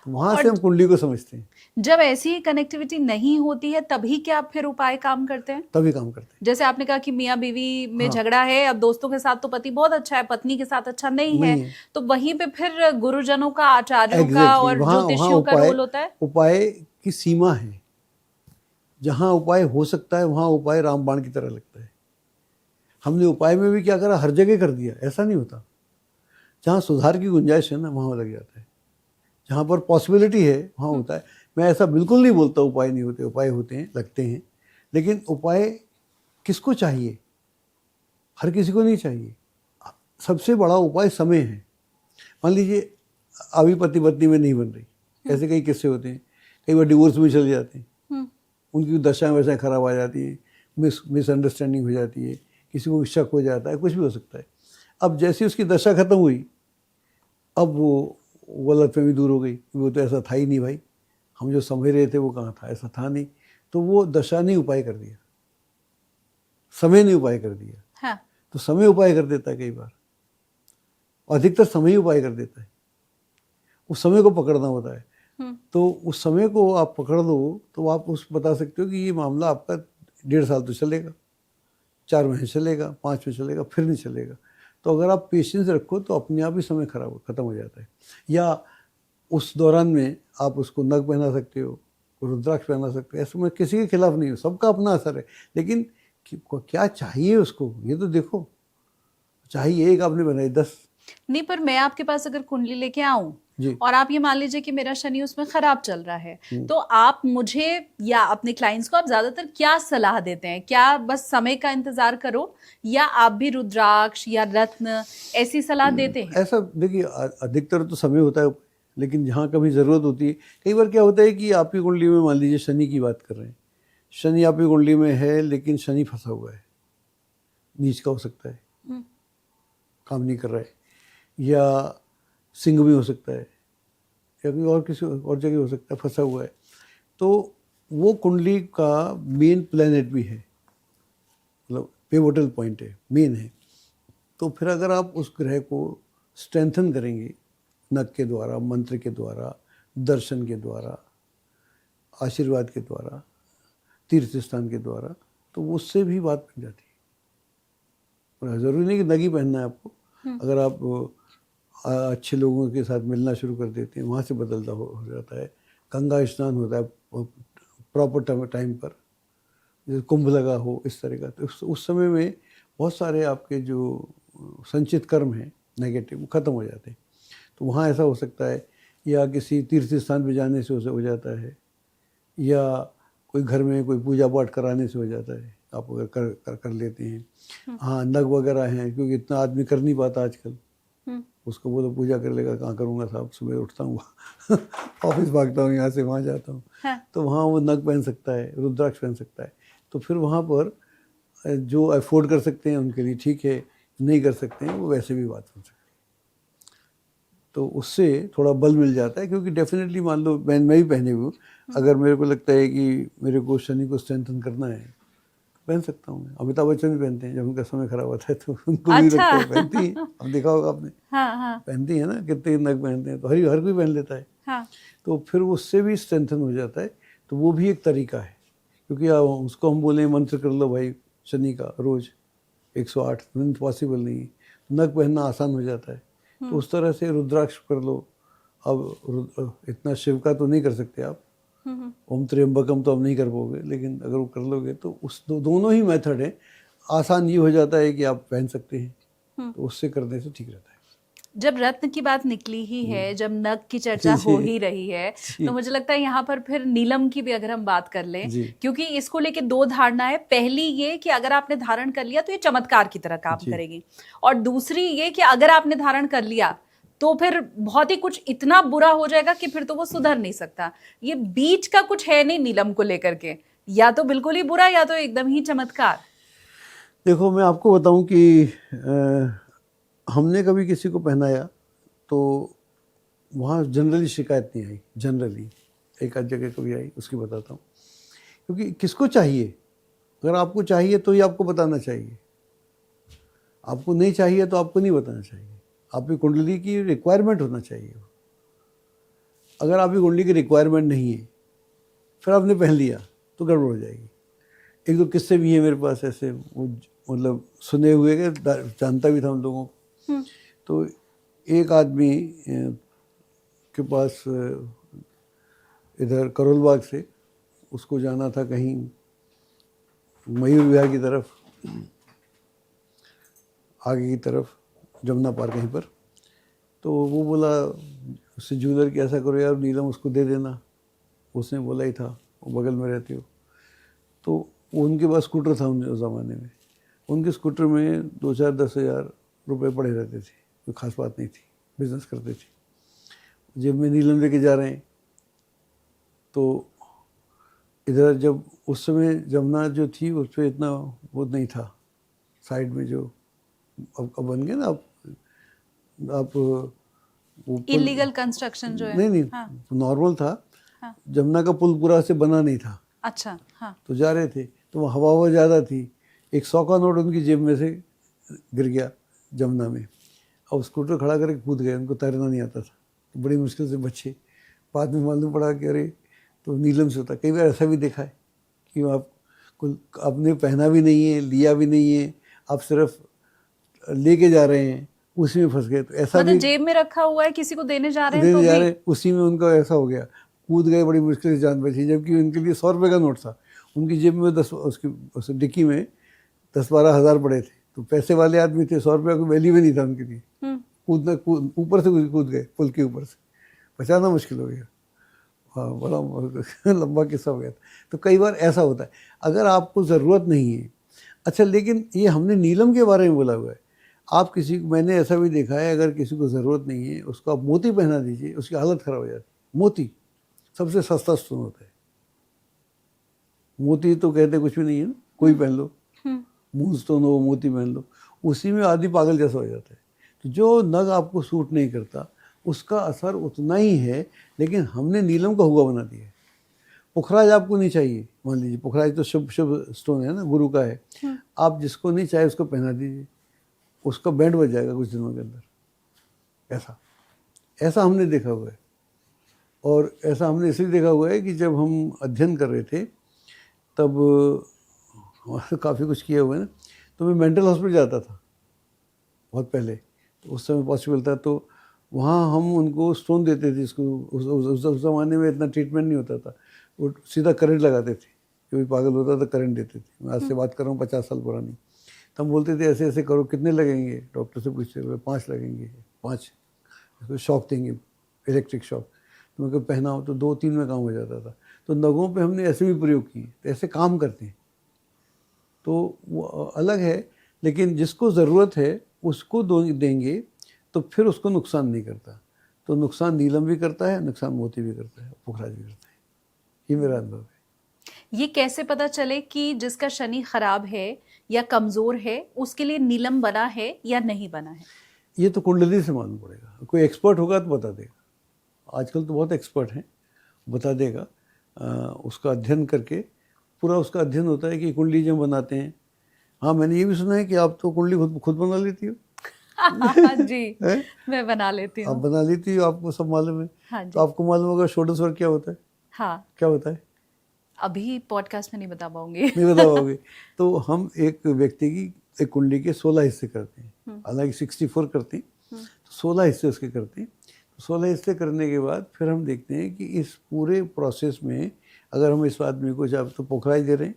तो वहाँ से हम कुंडली को समझते हैं। जब ऐसी कनेक्टिविटी नहीं होती है तभी क्या फिर उपाय काम करते हैं? तभी काम करते हैं। जैसे आपने कहा कि मियाँ बीवी में झगड़ा है, अब दोस्तों के साथ तो पति बहुत अच्छा है, पत्नी के साथ अच्छा नहीं है, तो वहीं पे फिर गुरुजनों का, आचार्यों का और ज्योतिषियों का रोल होता है। उपाय की सीमा है, जहाँ उपाय हो सकता है वहाँ उपाय रामबाण की तरह लगता है। हमने उपाय में भी क्या करा, हर जगह कर दिया, ऐसा नहीं होता। जहाँ सुधार की गुंजाइश है ना वहाँ लग जाता है, जहाँ पर पॉसिबिलिटी है वहाँ होता है। मैं ऐसा बिल्कुल नहीं बोलता उपाय नहीं होते, उपाय होते हैं, लगते हैं, लेकिन उपाय किसको चाहिए? हर किसी को नहीं चाहिए। सबसे बड़ा उपाय समय है। मान लीजिए अभी पति पत्नी में नहीं बन रही, ऐसे कई किस्से होते हैं, कई बार डिवोर्स में चले जाते हैं, उनकी दशाएं वशाएं खराब आ जाती हैं, मिसअंडरस्टैंडिंग हो जाती है, किसी को शक हो जाता है, कुछ भी हो सकता है। अब जैसे उसकी दशा खत्म हुई, अब वो गलतफहमी दूर हो गई, वो तो ऐसा था ही नहीं भाई, हम जो समझ रहे थे वो कहाँ था, ऐसा था नहीं। तो वो दशा ने उपाय कर दिया, समय ने उपाय कर दिया। हाँ। तो समय उपाय कर देता है कई बार, अधिकतर समय ही उपाय कर देता है। उस समय को पकड़ना होता है। तो उस समय को आप पकड़ लो तो आप उस बता सकते हो कि ये मामला आपका 1.5 साल तो चलेगा, 4 महीने चलेगा, 5 में चलेगा, फिर नहीं चलेगा। तो अगर आप पेशेंस रखो तो अपने आप ही समय खत्म हो जाता है। या उस दौरान में आप उसको नग पहना सकते हो, रुद्राक्ष पहना सकते हो, ऐसे मैं किसी के खिलाफ नहीं हूँ, सबका अपना असर है। लेकिन क्या चाहिए उसको ये तो देखो। चाहिए एक आपने बनाई 10 नहीं, पर मैं आपके पास अगर कुंडली लेके आऊं और आप ये मान लीजिए कि मेरा शनि उसमें खराब चल रहा है, तो आप मुझे या अपने क्लाइंट्स को आप ज्यादातर क्या सलाह देते हैं? क्या बस समय का इंतजार करो या आप भी रुद्राक्ष या रत्न ऐसी सलाह देते हैं? ऐसा देखिए, अधिकतर तो समय होता है, लेकिन जहाँ कभी ज़रूरत होती है, कई बार क्या होता है कि आपकी कुंडली में, मान लीजिए शनि की बात कर रहे हैं, शनि आपकी कुंडली में है लेकिन शनि फंसा हुआ है, नीच का हो सकता है, काम नहीं कर रहा है, या सिंह भी हो सकता है, या कोई और किसी और जगह हो सकता है, फंसा हुआ है। तो वो कुंडली का मेन प्लैनेट भी है, मतलब पिवोटल पॉइंट है, मेन है। तो फिर अगर आप उस ग्रह को स्ट्रेंथन करेंगे नग के द्वारा, मंत्र के द्वारा, दर्शन के द्वारा, आशीर्वाद के द्वारा, तीर्थ स्थान के द्वारा, तो उससे भी बात बन जाती है। ज़रूरी नहीं कि नग ही पहनना है आपको। अगर आप अच्छे लोगों के साथ मिलना शुरू कर देते हैं, वहाँ से बदलता हो जाता है। गंगा स्नान होता है प्रॉपर टाइम पर, जैसे कुंभ लगा हो इस तरह का, तो उस समय में बहुत सारे आपके जो संचित कर्म हैं नेगेटिव, वो ख़त्म हो जाते हैं। तो वहाँ ऐसा हो सकता है, या किसी तीर्थ स्थान पे जाने से हो जाता है, या कोई घर में कोई पूजा पाठ कराने से हो जाता है, आप अगर कर लेते हैं। हाँ, नग वगैरह हैं, क्योंकि इतना आदमी कर नहीं पाता आजकल, उसको बोलो पूजा कर लेगा, कहाँ करूँगा साहब, सुबह उठता हूँ ऑफिस भागता हूँ, यहाँ से वहाँ जाता हूँ। हाँ। तो वहाँ वो नग पहन सकता है, रुद्राक्ष पहन सकता है। तो फिर वहाँ पर जो अफोर्ड कर सकते हैं उनके लिए ठीक है, नहीं कर सकते हैं वो वैसे भी बात हो सकती है। तो उससे थोड़ा बल मिल जाता है, क्योंकि डेफिनेटली मान लो मैं भी पहने हुए हूँ, अगर मेरे को लगता है कि मेरे को शनि को स्ट्रेंथन करना है, पहन सकता हूँ मैं। अमिताभ बच्चन भी पहनते हैं, जब उनका समय खराब होता है तो उनको भी रखते हैं, पहनती हैं। अब देखा होगा आपने। हाँ। पहनती है ना, कितने नग पहनते हैं, तो हर कोई पहन लेता है। हाँ। तो फिर उससे भी स्ट्रेंथन हो जाता है। तो वो भी एक तरीका है, क्योंकि उसको हम बोले मंत्र कर लो भाई शनि का रोज़ 108, पॉसिबल नहीं है। नग पहनना आसान हो जाता है, तो उस तरह से रुद्राक्ष कर लो। अब इतना शिव का तो नहीं कर सकते आप, ओम त्र्यंबकम तो अब नहीं कर पाओगे, लेकिन अगर वो कर लोगे तो उस दोनों ही मेथड है। आसान ये हो जाता है कि आप पहन सकते हैं, तो उससे करने से ठीक रहता है। जब रत्न की बात निकली ही है, जब नग की चर्चा जी, हो ही रही है, जी। तो मुझे लगता है यहाँ पर फिर नीलम की भी अगर हम बात कर लें, जी। क्योंकि इसको लेके दो धारणाएं। पहली ये कि अगर आपने धारण कर लिया तो ये चमत्कार की तरह काम जी। करेगी, और दूसरी ये कि अगर आपने धारण कर लिया तो फिर बहुत ही कुछ इतना बुरा हो जाएगा कि फिर तो वो सुधर नहीं सकता। ये बीच का कुछ है नहीं नीलम को लेकर के, या तो बिल्कुल ही बुरा या तो एकदम ही चमत्कार। देखो, मैं आपको बताऊं कि हमने कभी किसी को पहनाया तो वहाँ जनरली शिकायत नहीं आई। जनरली एक आध जगह कभी आई, उसकी बताता हूँ। क्योंकि किसको चाहिए? अगर आपको चाहिए तो ही आपको बताना चाहिए, आपको नहीं चाहिए तो आपको नहीं बताना चाहिए। आपकी कुंडली की रिक्वायरमेंट होना चाहिए। अगर आपकी कुंडली की रिक्वायरमेंट नहीं है, फिर आपने पहन लिया तो गड़बड़ हो जाएगी। एक दो किस्से भी हैं मेरे पास ऐसे, वो मतलब सुने हुए के, जानता भी था उन लोगों को। तो एक आदमी के पास इधर करोल बाग से उसको जाना था कहीं मयूर विहार की तरफ, आगे की तरफ जमुना पार कहीं पर। तो वो बोला उससे ज्वेलर कि ऐसा करो यार, नीलम उसको दे देना। उसने बोला ही था, वो बगल में रहती हो। तो उनके पास स्कूटर था उन ज़माने में, उनके स्कूटर में 2-4-10,000 रुपये पड़े रहते थे। कोई खास बात नहीं थी, बिजनेस करते थे। जेब में नीलम लेके जा रहे हैं, तो इधर जब उस समय जमुना जो थी उस पर इतना वो नहीं था, साइड में जो अब बन गए ना, आप वो इलीगल कंस्ट्रक्शन जो है, नहीं हाँ। नॉर्मल था। हाँ। जमुना का पुल पूरा से बना नहीं था। अच्छा, हाँ। तो जा रहे थे, तो वहाँ हवा ज़्यादा थी। एक 100 का नोट उनकी जेब में से गिर गया जमुना में, और स्कूटर खड़ा करके कूद गए। उनको तैरना नहीं आता था, तो बड़ी मुश्किल से बचे। बाद में मालूम पड़ा कि अरे तो नीलम से होता। कई बार ऐसा भी देखा है कि आपने पहना भी नहीं है, लिया भी नहीं है, आप सिर्फ लेके जा रहे हैं, उसी में फंस गए। तो ऐसा मतलब भी जेब में रखा हुआ है, किसी को देने जा रहे हैं देने तो जा भी रहे, उसी में उनका ऐसा हो गया, कूद गए, बड़ी मुश्किल से जान बची। जबकि उनके लिए 100 रुपये का नोट था, उनकी जेब में उसकी डिक्की में 10-12 हज़ार पड़े थे। तो पैसे वाले आदमी थे, 100 रुपये का वैल्यू भी नहीं था उनके लिए। ऊपर से कूद गए, पुल के ऊपर से। बचाना मुश्किल हो गया। हाँ, बड़ा लंबा किस्सा हो गया था। तो कई बार ऐसा होता है, अगर आपको ज़रूरत नहीं है। अच्छा, लेकिन ये हमने नीलम के बारे में बोला हुआ है। आप किसी को, मैंने ऐसा भी देखा है, अगर किसी को ज़रूरत नहीं है उसको आप मोती पहना दीजिए, उसकी हालत ख़राब हो जाती है। मोती सबसे सस्ता स्टोन होता है। मोती तो कहते कुछ भी नहीं है ना, कोई पहन लो, मून स्टोन हो, मोती पहन लो, उसी में आदमी पागल जैसा हो जाता है। तो जो नग आपको सूट नहीं करता उसका असर उतना ही है, लेकिन हमने नीलम का हुआ बना दिया है। पुखराज आपको नहीं चाहिए, मान लीजिए पुखराज तो शुभ स्टोन है ना, गुरु का है। आप जिसको नहीं चाहे उसको पहना दीजिए, उसका बैंड बज जाएगा कुछ दिनों के अंदर। ऐसा हमने देखा हुआ है। और ऐसा हमने इसलिए देखा हुआ है कि जब हम अध्ययन कर रहे थे तब काफ़ी कुछ किया हुआ है ना, तो मैं मेंटल हॉस्पिटल जाता था बहुत पहले। तो उस समय पॉसिबल था, तो वहाँ हम उनको स्टोन देते थे जिसको उस ज़माने में इतना ट्रीटमेंट नहीं होता था। वो सीधा करंट लगाते थे, कोई पागल होता था करंट देते थे। मैं आज से बात कर रहा हूँ 50 साल पुरानी। तो हम बोलते थे ऐसे ऐसे करो, कितने लगेंगे? डॉक्टर से पूछते हुए 5 लगेंगे, 5 इसको शॉक देंगे, इलेक्ट्रिक शॉक। तो मैं पहना हो तो 2-3 में काम हो जाता था। तो नगों पे हमने ऐसे भी प्रयोग किए, तो ऐसे काम करते हैं। तो वो अलग है, लेकिन जिसको ज़रूरत है उसको देंगे तो फिर उसको नुकसान नहीं करता। तो नुकसान नीलम भी करता है, नुकसान मोती भी करता है, पुखराज भी करता है। ये मेरा अनुभव है। ये कैसे पता चले कि जिसका शनि खराब है या कमजोर है उसके लिए नीलम बना है या नहीं बना है? ये तो कुंडली से मालूम पड़ेगा। कोई एक्सपर्ट होगा तो बता देगा। आजकल तो बहुत एक्सपर्ट हैं, बता देगा। उसका अध्ययन करके, पूरा उसका अध्ययन होता है कि कुंडली जब बनाते हैं। हाँ, मैंने ये भी सुना है कि आप तो कुंडली खुद बना लेती हो। जी, मैं बना लेती हूँ। आप बना लेती हो, आपको सब मालूम है। हाँ जी। तो आपको मालूम होगा षोडश क्या होता है? हाँ, क्या होता है? अभी पॉडकास्ट में नहीं बता पाऊंगी। नहीं बता पाओगे। तो हम एक व्यक्ति की एक कुंडली के 16 हिस्से करते हैं, हालांकि 64 करते हैं। तो 16 हिस्से उसके करते हैं। 16 हिस्से करने के बाद फिर हम देखते हैं कि इस पूरे प्रोसेस में अगर हम इस आदमी को चाहे तो पोखराज दे रहे हैं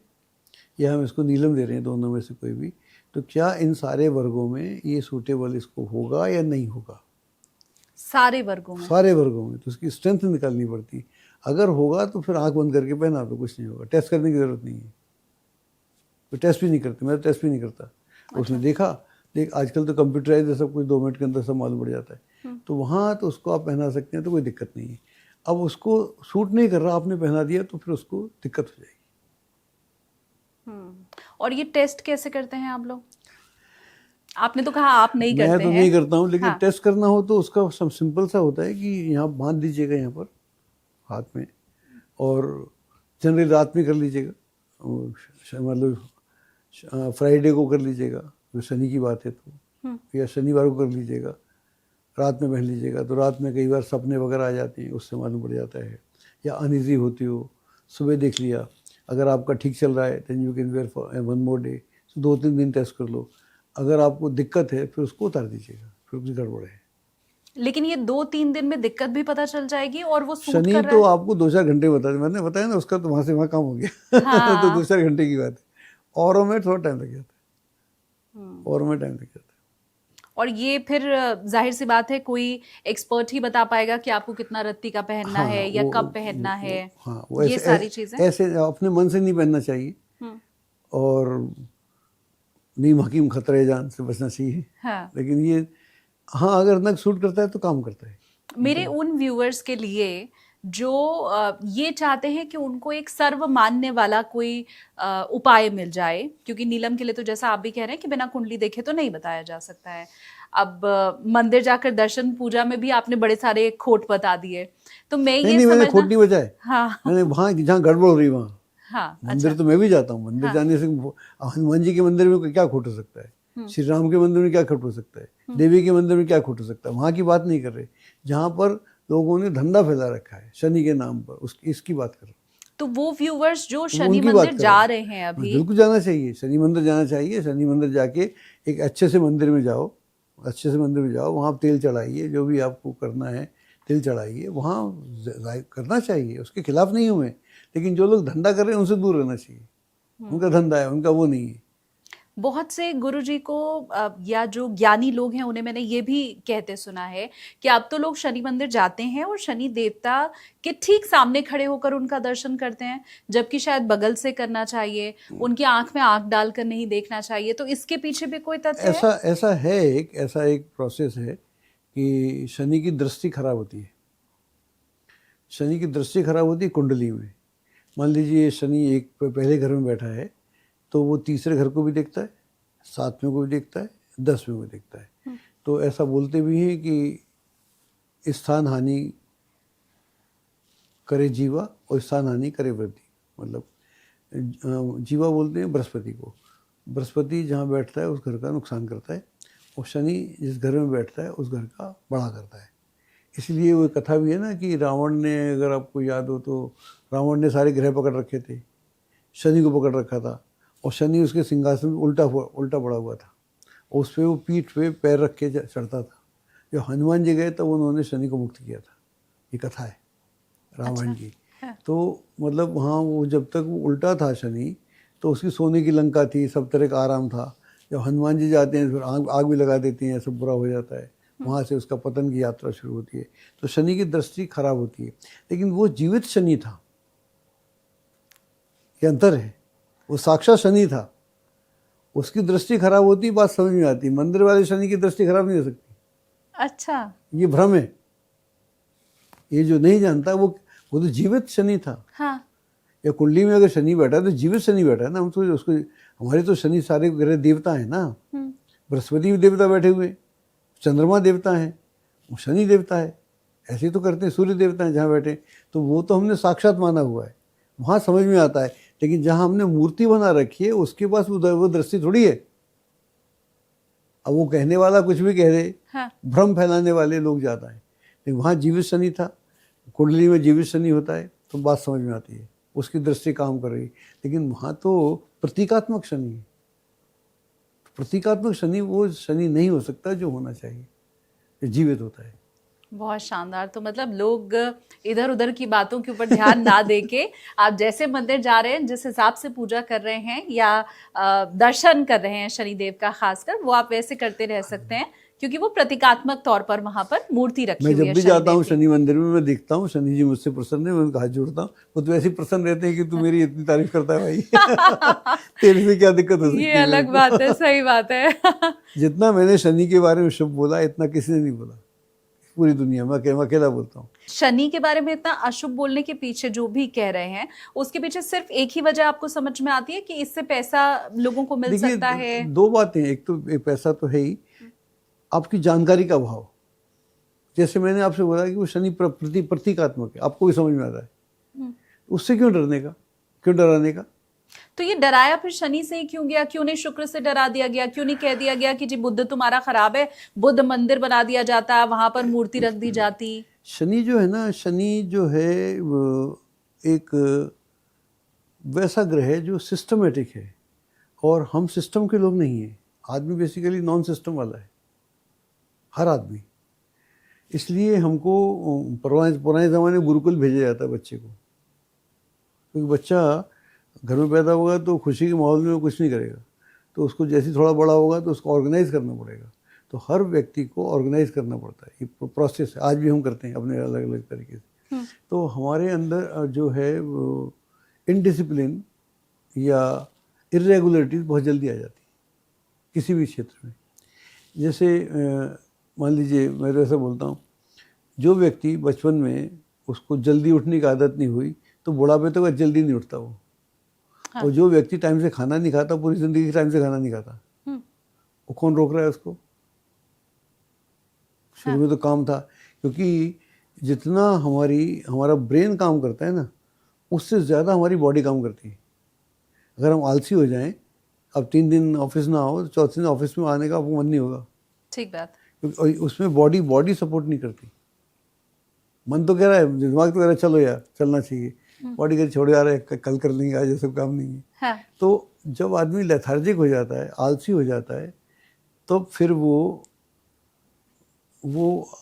या हम इसको नीलम दे रहे हैं, दोनों में से कोई भी, तो क्या इन सारे वर्गों में ये सूटेबल इसको होगा या नहीं होगा? सारे वर्गों में? सारे वर्गों में। तो उसकी स्ट्रेंथ निकालनी पड़ती। अगर होगा तो फिर आंख बंद करके पहना दो, कुछ नहीं होगा, टेस्ट करने की जरूरत नहीं है। तो टेस्ट भी नहीं करते, मैं तो टेस्ट भी नहीं करता। उसने देखा, देख आजकल तो कंप्यूटराइज है सब कुछ, 2 मिनट के अंदर सब मालूम पड़ जाता है। तो वहाँ तो उसको आप पहना सकते हैं, तो कोई दिक्कत नहीं है। अब उसको सूट नहीं कर रहा, आपने पहना दिया, तो फिर उसको दिक्कत हो जाएगी। और ये टेस्ट कैसे करते हैं आप लोग? आपने तो कहा आप नहीं करते हैं। मैं तो नहीं करता हूँ, लेकिन हाँ। टेस्ट करना हो तो उसका सब सिंपल सा होता है कि यहाँ बांध दीजिएगा यहाँ पर हाथ में, और जनरली रात में कर लीजिएगा, मतलब फ्राइडे को कर लीजिएगा, जो शनि की बात है तो, या शनिवार को कर लीजिएगा, रात में पहन लीजिएगा। तो रात में कई बार सपने वगैरह आ जाते हैं, उससे मालूम पड़ जाता है, या अनईजी होती हो, सुबह देख लिया, अगर आपका ठीक चल रहा है then you can wear for 1 more day. 2-3 दिन टेस्ट कर लो, अगर आपको दिक्कत है फिर उसको उतार दीजिएगा, फिर कुछ गड़बड़ है। लेकिन ये 2-3 दिन में दिक्कत भी पता चल जाएगी और वो सूट शनि कर रहा तो है? आपको 2-4 घंटे बता, मैंने बताया ना, उसका तो वहाँ से वहाँ काम हो गया। हाँ। तो 2-4 घंटे की बात है, औरों में थोड़ा टाइम लग जाता है, औरों में टाइम लग जाता है। और ये फिर जाहिर सी बात है कोई एक्सपर्ट ही बता पाएगा कि आपको कितना रत्ती का पहनना हाँ, है या कब पहनना है। हाँ, वो ये सारी चीजें ऐसे अपने मन से नहीं पहनना चाहिए, और नीम हकीम खतरे जान से बचना चाहिए। हाँ। लेकिन ये, हाँ, अगर नग सूट करता है तो काम करता है। मेरे उन व्यूअर्स के लिए जो ये चाहते हैं कि उनको एक सर्वमान्य वाला कोई उपाय मिल जाए, क्योंकि नीलम के लिए तो जैसा आप भी कह रहे हैं कि बिना कुंडली देखे तो नहीं बताया जा सकता है। अब मंदिर जाकर दर्शन पूजा में भी आपने बड़े सारे खोट बता दिए, तो मैं ये नहीं, मैंने खोट नहीं बचाए। हाँ मैंने वहाँ जहाँ गड़बड़ हो रही वहाँ, हाँ, मंदिर तो मैं भी जाता हूँ, मंदिर जाने से हनुमान जी के मंदिर में क्या खोट हो सकता है, श्री राम के मंदिर में क्या खोट हो सकता है, देवी के मंदिर में क्या खोट हो सकता है, वहाँ की बात नहीं कर रहे। जहाँ पर लोगों ने धंधा फैला रखा है शनि के नाम पर, इसकी बात कर रहे। तो वो व्यूअर्स जो शनि मंदिर जा रहे हैं अभी, बिल्कुल जाना चाहिए, शनि मंदिर जाना चाहिए। शनि मंदिर जाके एक अच्छे से मंदिर में जाओ, अच्छे से मंदिर में जाओ, वहाँ तेल चढ़ाइए, जो भी आपको करना है तेल चढ़ाइए, वहाँ करना चाहिए, उसके खिलाफ नहीं हूँ मैं। लेकिन जो लोग धंधा कर रहे हैं उनसे दूर रहना चाहिए, उनका धंधा है, उनका वो नहीं है। बहुत से गुरुजी को या जो ज्ञानी लोग हैं उन्हें मैंने ये भी कहते सुना है कि अब तो लोग शनि मंदिर जाते हैं और शनि देवता के ठीक सामने खड़े होकर उनका दर्शन करते हैं, जबकि शायद बगल से करना चाहिए, उनकी आंख में आंख डालकर नहीं देखना चाहिए। तो इसके पीछे भी कोई तथ्य है? ऐसा एक प्रोसेस है कि शनि की दृष्टि खराब होती है। शनि की दृष्टि खराब होती है कुंडली में। मान लीजिए शनि एक पहले घर में बैठा है, तो वो तीसरे घर को भी देखता है, 7वें को भी देखता है, 10वें को भी देखता है। तो ऐसा बोलते भी हैं कि स्थान हानि करे जीवा और स्थान हानि करे वृद्धि। मतलब जीवा बोलते हैं बृहस्पति को, बृहस्पति जहाँ बैठता है उस घर का नुकसान करता है, और शनि जिस घर में बैठता है उस घर का बड़ा करता है। इसलिए वो कथा भी है ना कि रावण ने, अगर आपको याद हो तो, रावण ने सारे ग्रह पकड़ रखे थे, शनि को पकड़ रखा था, और शनि उसके सिंहासन में उल्टा पड़ा हुआ था, और उस पर वो पीठ पे पैर रख के चढ़ता था। जब हनुमान जी गए तब उन्होंने शनि को मुक्त किया था। ये कथा है रावण की। तो मतलब वहाँ वो जब तक वो उल्टा था शनि, तो उसकी सोने की लंका थी, सब तरह का आराम था। जब हनुमान जी जाते हैं फिर आग भी लगा देती हैं, सब बुरा हो जाता है। वहाँ से उसका पतन की यात्रा शुरू होती है। तो शनि की दृष्टि खराब होती है, लेकिन वो जीवित शनि था, ये अंतर है। वो साक्षात शनि था, उसकी दृष्टि खराब होती, बात समझ में आती। मंदिर वाले शनि की दृष्टि खराब नहीं हो सकती। अच्छा, ये भ्रम है। ये जो नहीं जानता वो तो जीवित शनि था। हाँ। या कुंडली में अगर शनि बैठा है तो जीवित शनि बैठा है ना। हम तो उसको, हमारे तो शनि सारे ग्रह देवता है ना। बृहस्पति भी देवता बैठे हुए, चंद्रमा देवता है, शनि देवता है, ऐसे तो करते हैं। सूर्य देवता है जहाँ बैठे, तो वो तो हमने साक्षात माना हुआ है, वहाँ समझ में आता है। लेकिन जहाँ हमने मूर्ति बना रखी है उसके पास वो दृष्टि थोड़ी है। अब वो कहने वाला कुछ भी कह दे, हाँ। भ्रम फैलाने वाले लोग ज़्यादा हैं। लेकिन वहाँ जीवित शनि था, कुंडली में जीवित शनि होता है, तो बात समझ में आती है, उसकी दृष्टि काम कर रही। लेकिन वहाँ तो प्रतीकात्मक शनि है। प्रतीकात्मक शनि वो शनि नहीं हो सकता जो होना चाहिए। जीवित होता है। बहुत शानदार। तो मतलब लोग इधर उधर की बातों के ऊपर ध्यान ना देके आप जैसे मंदिर जा रहे हैं, जिस हिसाब से पूजा कर रहे हैं या दर्शन कर रहे हैं शनिदेव का खासकर, वो आप वैसे करते रह सकते हैं, क्योंकि वो प्रतीकात्मक तौर पर वहां पर मूर्ति रखी मैं हुई है जब भी जाता हूँ शनिदेव की। शनि मंदिर में, मैं देखता हूँ शनि जी मुझसे प्रसन्न है, मैं उनका हाथ जोड़ता हूँ। वो तो ऐसे ही प्रसन्न रहते हैं कि तू मेरी इतनी तारीफ करता है भाई तेरे से क्या दिक्कत हो सकती ये है अलग मेरे बात है, को? सही बात है। जितना मैंने शनि के बारे में शुभ बोला, इतना किसी ने नहीं बोला पूरी दुनिया में। मैं अकेला बोलता हूँ। शनि के बारे में इतना अशुभ बोलने के पीछे जो भी कह रहे हैं, उसके पीछे सिर्फ एक ही वजह आपको समझ में आती है कि इससे पैसा लोगों को मिल देखिए, सकता है? दो बातें, एक तो एक पैसा तो है ही, आपकी जानकारी का अभाव। जैसे मैंने आपसे बोला कि वो शनि प्रतीकात्मक है, आपको भी समझ में आता है, उससे क्यों डरने का, क्यों डराने का? तो ये डराया फिर शनि से ही क्यों गया? क्यों नहीं शुक्र से डरा दिया गया? क्यों नहीं कह दिया गया कि जी बुध तुम्हारा खराब है, बुध मंदिर बना दिया जाता, वहां पर मूर्ति रख दी जाती? शनि जो है ना, शनि जो है वो एक वैसा ग्रह है जो सिस्टमेटिक है, और हम सिस्टम के लोग नहीं हैं। आदमी बेसिकली नॉन सिस्टम वाला है, हर आदमी। इसलिए हमको पुराने ज़माने में गुरुकुल भेजा जाता है बच्चे को, क्योंकि बच्चा घर में पैदा होगा तो खुशी के माहौल में वो कुछ नहीं करेगा, तो उसको जैसे थोड़ा बड़ा होगा तो उसको ऑर्गेनाइज करना पड़ेगा। तो हर व्यक्ति को ऑर्गेनाइज करना पड़ता है, ये प्रोसेस है। आज भी हम करते हैं अपने अलग अलग तरीके से। तो हमारे अंदर जो है वो इनडिसिप्लिन या इरेगुलरिटीज बहुत जल्दी आ जाती है किसी भी क्षेत्र में। जैसे मान लीजिए, मैं तो ऐसा बोलता हूँ, जो व्यक्ति बचपन में उसको जल्दी उठने की आदत नहीं हुई तो बुढ़ापे तक जल्दी नहीं उठता वो। हाँ। और जो व्यक्ति टाइम से खाना नहीं खाता, पूरी जिंदगी टाइम से खाना नहीं खाता, वो कौन रोक रहा है उसको? शुरू में तो काम था, क्योंकि जितना हमारा ब्रेन काम करता है ना, उससे ज़्यादा हमारी बॉडी काम करती है। अगर हम आलसी हो जाएं, अब 3 दिन ऑफिस ना हो तो चौथे दिन ऑफिस में आने का आपको मन नहीं होगा, ठीक बात। क्योंकि उसमें बॉडी सपोर्ट नहीं करती। मन तो कह रहा है, दिमाग तो कह रहा है चलो यार चलना चाहिए, बॉडी कह छोड़ो यार कल कर लेंगे, आज ये सब काम नहीं है। हाँ। तो जब आदमी लेथार्जिक हो जाता है, आलसी हो जाता है, तो फिर वो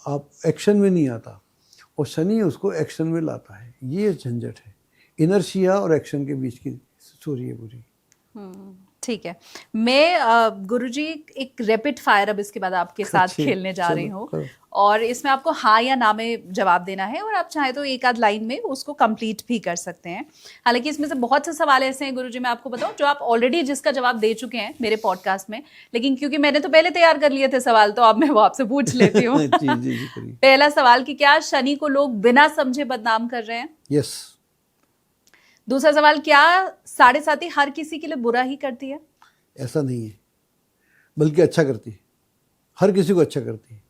आप एक्शन में नहीं आता, और शनि उसको एक्शन में लाता है। ये झंझट है, इनर्शिया और एक्शन के बीच की स्टोरी है पूरी। ठीक है। मैं गुरुजी एक रैपिड फायर अब इसके बाद आपके साथ खेलने जा रही हूँ, और इसमें आपको हाँ या ना में जवाब देना है, और आप चाहे तो एक आध लाइन में उसको कंप्लीट भी कर सकते हैं। हालांकि इसमें से बहुत से सवाल ऐसे हैं गुरुजी, मैं आपको बताऊं, जो आप ऑलरेडी जिसका जवाब दे चुके हैं मेरे पॉडकास्ट में, लेकिन क्योंकि मैंने तो पहले तैयार कर लिए थे सवाल, तो अब मैं वो आपसे पूछ लेती हूँ। जी, पहला सवाल कि क्या शनि को लोग बिना समझे बदनाम कर रहे हैं? यस। दूसरा सवाल, क्या साढ़े साथी हर किसी के लिए बुरा ही करती है? ऐसा नहीं है, बल्कि अच्छा करती है, हर किसी को अच्छा करती है।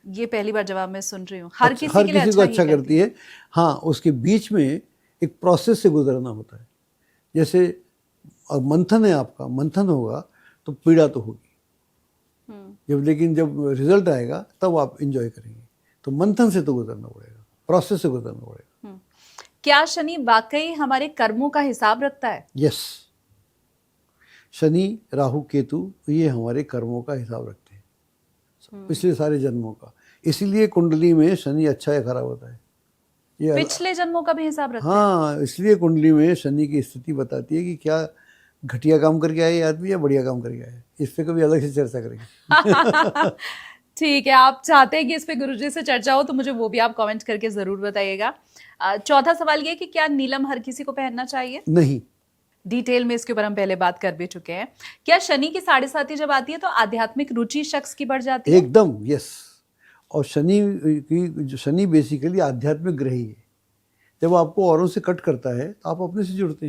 ये पहली बार जवाब मैं सुन रही हूँ। हर किसी हर के लिए किसी को अच्छा ही करती है। हाँ, उसके बीच में एक प्रोसेस से गुजरना होता है। जैसे अब मंथन है, आपका मंथन होगा तो पीड़ा तो होगी, लेकिन जब रिजल्ट आएगा तब आप इंजॉय करेंगे। तो मंथन से तो गुजरना पड़ेगा, प्रोसेस से गुजरना पड़ेगा। क्या शनि वाकई हमारे कर्मों का हिसाब रखता है? यस। शनि, राहु, केतु ये हमारे कर्मों का हिसाब रखते हैं, पिछले सारे जन्मों का। इसीलिए कुंडली में शनि अच्छा या खराब होता है। ये पिछले जन्मों का भी हिसाब रखते हैं? हाँ, इसलिए कुंडली में शनि की स्थिति बताती है कि क्या घटिया काम करके आए आदमी या बढ़िया काम करके आए। इस पे कभी अलग से चर्चा करेंगे। ठीक है, आप चाहते हैं कि इस पे गुरुजी से चर्चा हो तो मुझे वो भी आप कमेंट करके जरूर बताइएगा। चौथा सवाल ये कि क्या नीलम हर किसी को पहनना चाहिए? नहीं। डिटेल में इसके ऊपर हम पहले बात कर भी चुके हैं। क्या शनि की साढ़े साथी जब आती है तो आध्यात्मिक रुचि शख्स की बढ़ जाती है? एकदम, यस। और शनि बेसिकली आध्यात्मिक ग्रह ही है। जब आपको औरों से कट करता है तो आप अपने से जुड़ते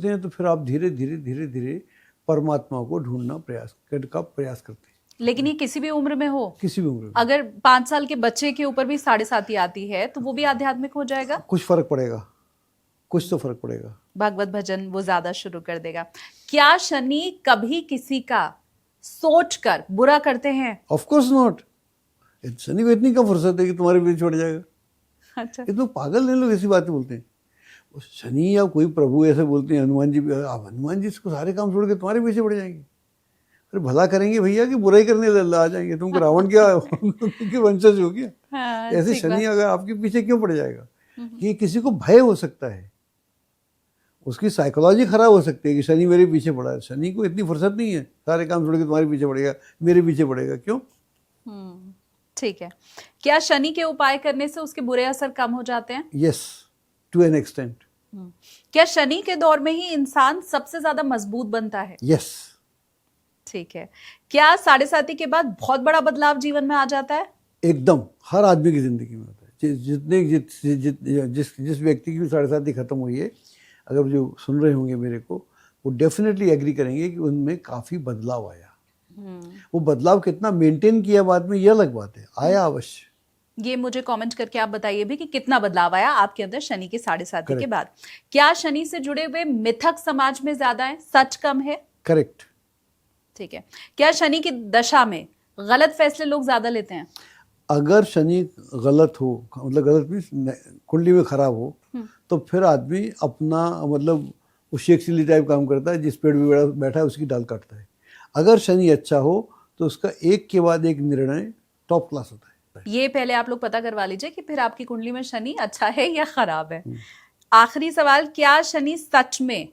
हैं, तो फिर आप धीरे धीरे परमात्मा को ढूंढना प्रयास करते हैं। लेकिन ये किसी भी उम्र में हो? किसी भी उम्र में। अगर 5 साल के बच्चे के ऊपर भी साढ़े साथी आती है तो वो भी आध्यात्मिक हो जाएगा? कुछ तो फर्क पड़ेगा। भागवत भजन वो ज्यादा शुरू कर देगा। क्या शनि कभी किसी का सोचकर बुरा करते हैं? Of course not. शनि को इतनी कम फुर्सत है कि तुम्हारे बीच छोड़ जाएगा। अच्छा। ये तो पागल हैं लोग, ऐसी बातें बोलते हैं। शनि या कोई प्रभु ऐसे बोलते हैं, हनुमान जी को सारे काम छोड़ के तुम्हारे पीछे पड़ जाएंगे। अरे भला करेंगे भैया कि बुराई करने आ जाएंगे, तुमको रावण क्या के वंशज हो क्या? हाँ, ऐसे ठीक शनि बात। अगर आपके पीछे क्यों पड़ जाएगा? ये किसी को भय हो सकता है, उसकी साइकोलॉजी खराब हो सकती है कि शनि मेरे पीछे पड़ा है। शनि को इतनी फुर्सत नहीं है सारे काम छोड़ के तुम्हारे पीछे पड़ेगा, मेरे पीछे पड़ेगा, क्यों? ठीक है। क्या शनि के उपाय करने से उसके बुरे असर कम हो जाते हैं? Yes, to an extent. क्या शनि के दौर में ही इंसान सबसे ज्यादा मजबूत बनता है? यस, ठीक है। क्या 7.5 के बाद बहुत बड़ा बदलाव जीवन में आ जाता है? एकदम हर आदमी की जिंदगी में होता है। जिस व्यक्ति की 7.5 खत्म हुई है, अगर जो सुन रहे होंगे मेरे को, वो डेफिनेटली एग्री करेंगे कि उनमें काफी बदलाव आया। वो बदलाव कितना मेंटेन किया बाद में, ये अलग बात है, आया अवश्य। ये मुझे कमेंट करके आप बताइए भी कि कितना बदलाव आया आपके अंदर शनि के 7.5 के Correct. बाद। क्या शनि से जुड़े हुए मिथक समाज में ज्यादा है, सच कम है? करेक्ट। ठीक है। क्या शनि की दशा में गलत फैसले लोग ज्यादा लेते हैं? अगर शनि गलत हो, मतलब गलत मीन्स कुंडली में खराब हो, तो फिर आदमी अपना मतलब वो शेख चिल्ली टाइप काम करता है, जिस पेड़ पे बैठा है उसकी डाल काटता है। अगर शनि अच्छा हो तो उसका एक के बाद एक निर्णय टॉप क्लास होता है। ये पहले आप लोग पता करवा लीजिए कि फिर आपकी कुंडली में शनि अच्छा है या खराब है। आखिरी सवाल, क्या शनि सच में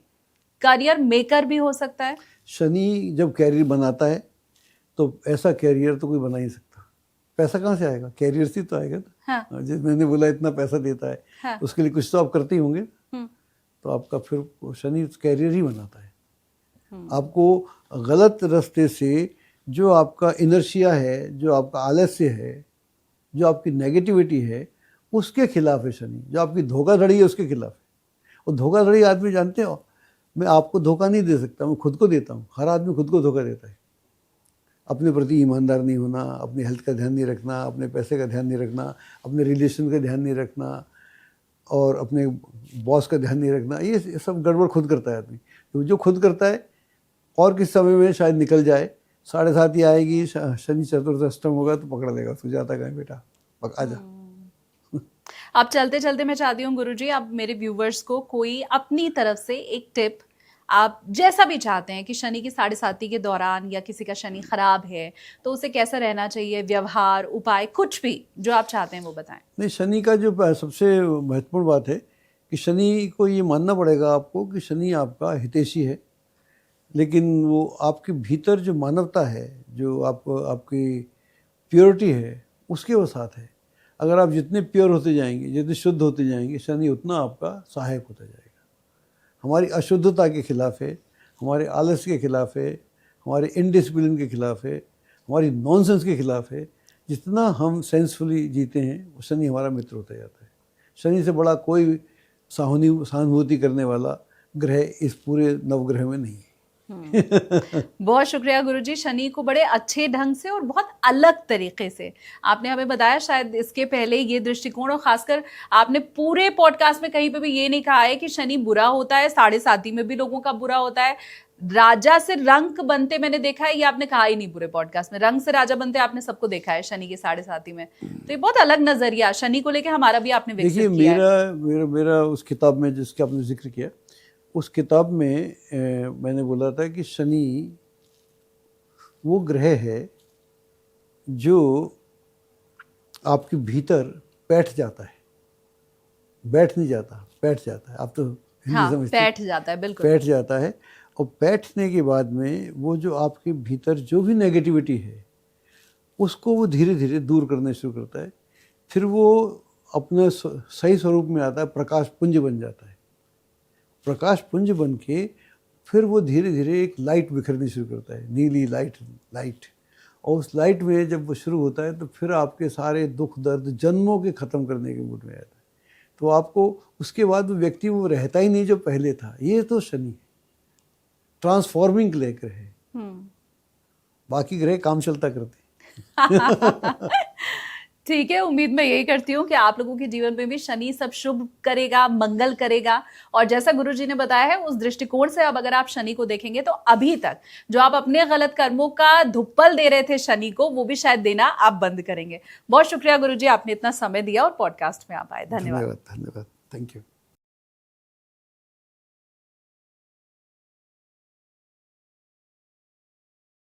करियर मेकर भी हो सकता है? शनि जब कैरियर बनाता है तो ऐसा कैरियर तो कोई बना ही नहीं सकता। पैसा कहाँ से आएगा? कैरियर से तो आएगा ना। हाँ। जिस मैंने बोला इतना पैसा देता है, हाँ। उसके लिए कुछ तो आप करते ही होंगे, तो आपका फिर शनि कैरियर ही बनाता है। आपको गलत रास्ते से जो आपका इनर्शिया है, जो आपका आलस्य है, जो आपकी नेगेटिविटी है, उसके खिलाफ है शनि। जो आपकी धोखाधड़ी है उसके खिलाफ है। और धोखाधड़ी आदमी जानते हो, मैं आपको धोखा नहीं दे सकता, मैं खुद को देता हूँ। हर आदमी खुद को धोखा देता है। अपने प्रति ईमानदार नहीं होना, अपनी हेल्थ का ध्यान नहीं रखना, अपने पैसे का ध्यान नहीं रखना, अपने रिलेशन का ध्यान नहीं रखना, और अपने बॉस का ध्यान नहीं रखना, ये सब गड़बड़ खुद करता है आदमी। तो जो खुद करता है और किस समय में शायद निकल जाए, 7.5 ही आएगी, शनि चतुर्थ अष्टम होगा तो पकड़ लेगा उसको, जाता कहीं बेटा आजा। अब चलते चलते मैं चाहती हूँ गुरुजी, आप मेरे व्यूवर्स को कोई अपनी तरफ से एक टिप, आप जैसा भी चाहते हैं कि शनि की 7.5 के दौरान या किसी का शनि खराब है तो उसे कैसा रहना चाहिए, व्यवहार, उपाय, कुछ भी जो आप चाहते हैं वो बताएं। नहीं, शनि का जो सबसे महत्वपूर्ण बात है कि शनि को ये मानना पड़ेगा आपको कि शनि आपका हितैषी है, लेकिन वो आपके भीतर जो मानवता है, जो आपकी प्योरिटी है, उसके वो साथ है। अगर आप जितने प्योर होते जाएंगे, जितने शुद्ध होते जाएंगे, शनि उतना आपका सहायक होता जाएगा। हमारी अशुद्धता के खिलाफ है, हमारे आलस्य के खिलाफ है, हमारे इनडिसिप्लिन के खिलाफ है, हमारी नॉनसेंस के खिलाफ है। जितना हम सेंसफुली जीते हैं, वो शनि हमारा मित्र होता जाता है। शनि से बड़ा कोई सहानुभूति करने वाला ग्रह इस पूरे नवग्रह में नहीं है। बहुत शुक्रिया गुरुजी, शनि को बड़े अच्छे ढंग से और बहुत अलग तरीके से आपने हमें बताया। शायद इसके पहले ये दृष्टिकोण, और खासकर आपने पूरे पॉडकास्ट में कहीं पे भी ये नहीं कहा है कि शनि बुरा होता है, 7.5 में भी लोगों का बुरा होता है। राजा से रंक बनते मैंने देखा है, ये आपने कहा ही नहीं पूरे पॉडकास्ट में। रंग से राजा बनते आपने सबको देखा है शनि के 7.5 में। तो ये बहुत अलग नजरिया शनि को लेके हमारा भी आपने विकसित किया है। मेरा उस किताब में जिसका आपने जिक्र किया, उस किताब में मैंने बोला था कि शनि वो ग्रह है जो आपके भीतर बैठ जाता है, बैठ नहीं जाता, बैठ जाता है। आप तो हाँ, समझते, बैठ जाता है, बिल्कुल बैठ जाता है। और बैठने के बाद में वो जो आपके भीतर जो भी नेगेटिविटी है, उसको वो धीरे धीरे दूर करने शुरू करता है। फिर वो अपने सही स्वरूप में आता है, प्रकाश पुंज बन जाता है। प्रकाश पुंज बन के फिर वो धीरे धीरे एक लाइट बिखरनी शुरू करता है, नीली लाइट। और उस लाइट में जब वो शुरू होता है तो फिर आपके सारे दुख दर्द जन्मों के ख़त्म करने के मूड में आता है। तो आपको उसके बाद वो व्यक्ति वो रहता ही नहीं जो पहले था। ये तो शनि ट्रांसफॉर्मिंग ग्रह है। बाकी ग्रह काम चलता करते। ठीक है, उम्मीद मैं यही करती हूँ कि आप लोगों के जीवन में भी शनि सब शुभ करेगा, मंगल करेगा। और जैसा गुरुजी ने बताया है, उस दृष्टिकोण से अब अगर आप शनि को देखेंगे तो अभी तक जो आप अपने गलत कर्मों का धुप्पल दे रहे थे शनि को, वो भी शायद देना आप बंद करेंगे। बहुत शुक्रिया गुरुजी, आपने इतना समय दिया और पॉडकास्ट में आप आए। धन्यवाद। धन्यवाद, थैंक यू।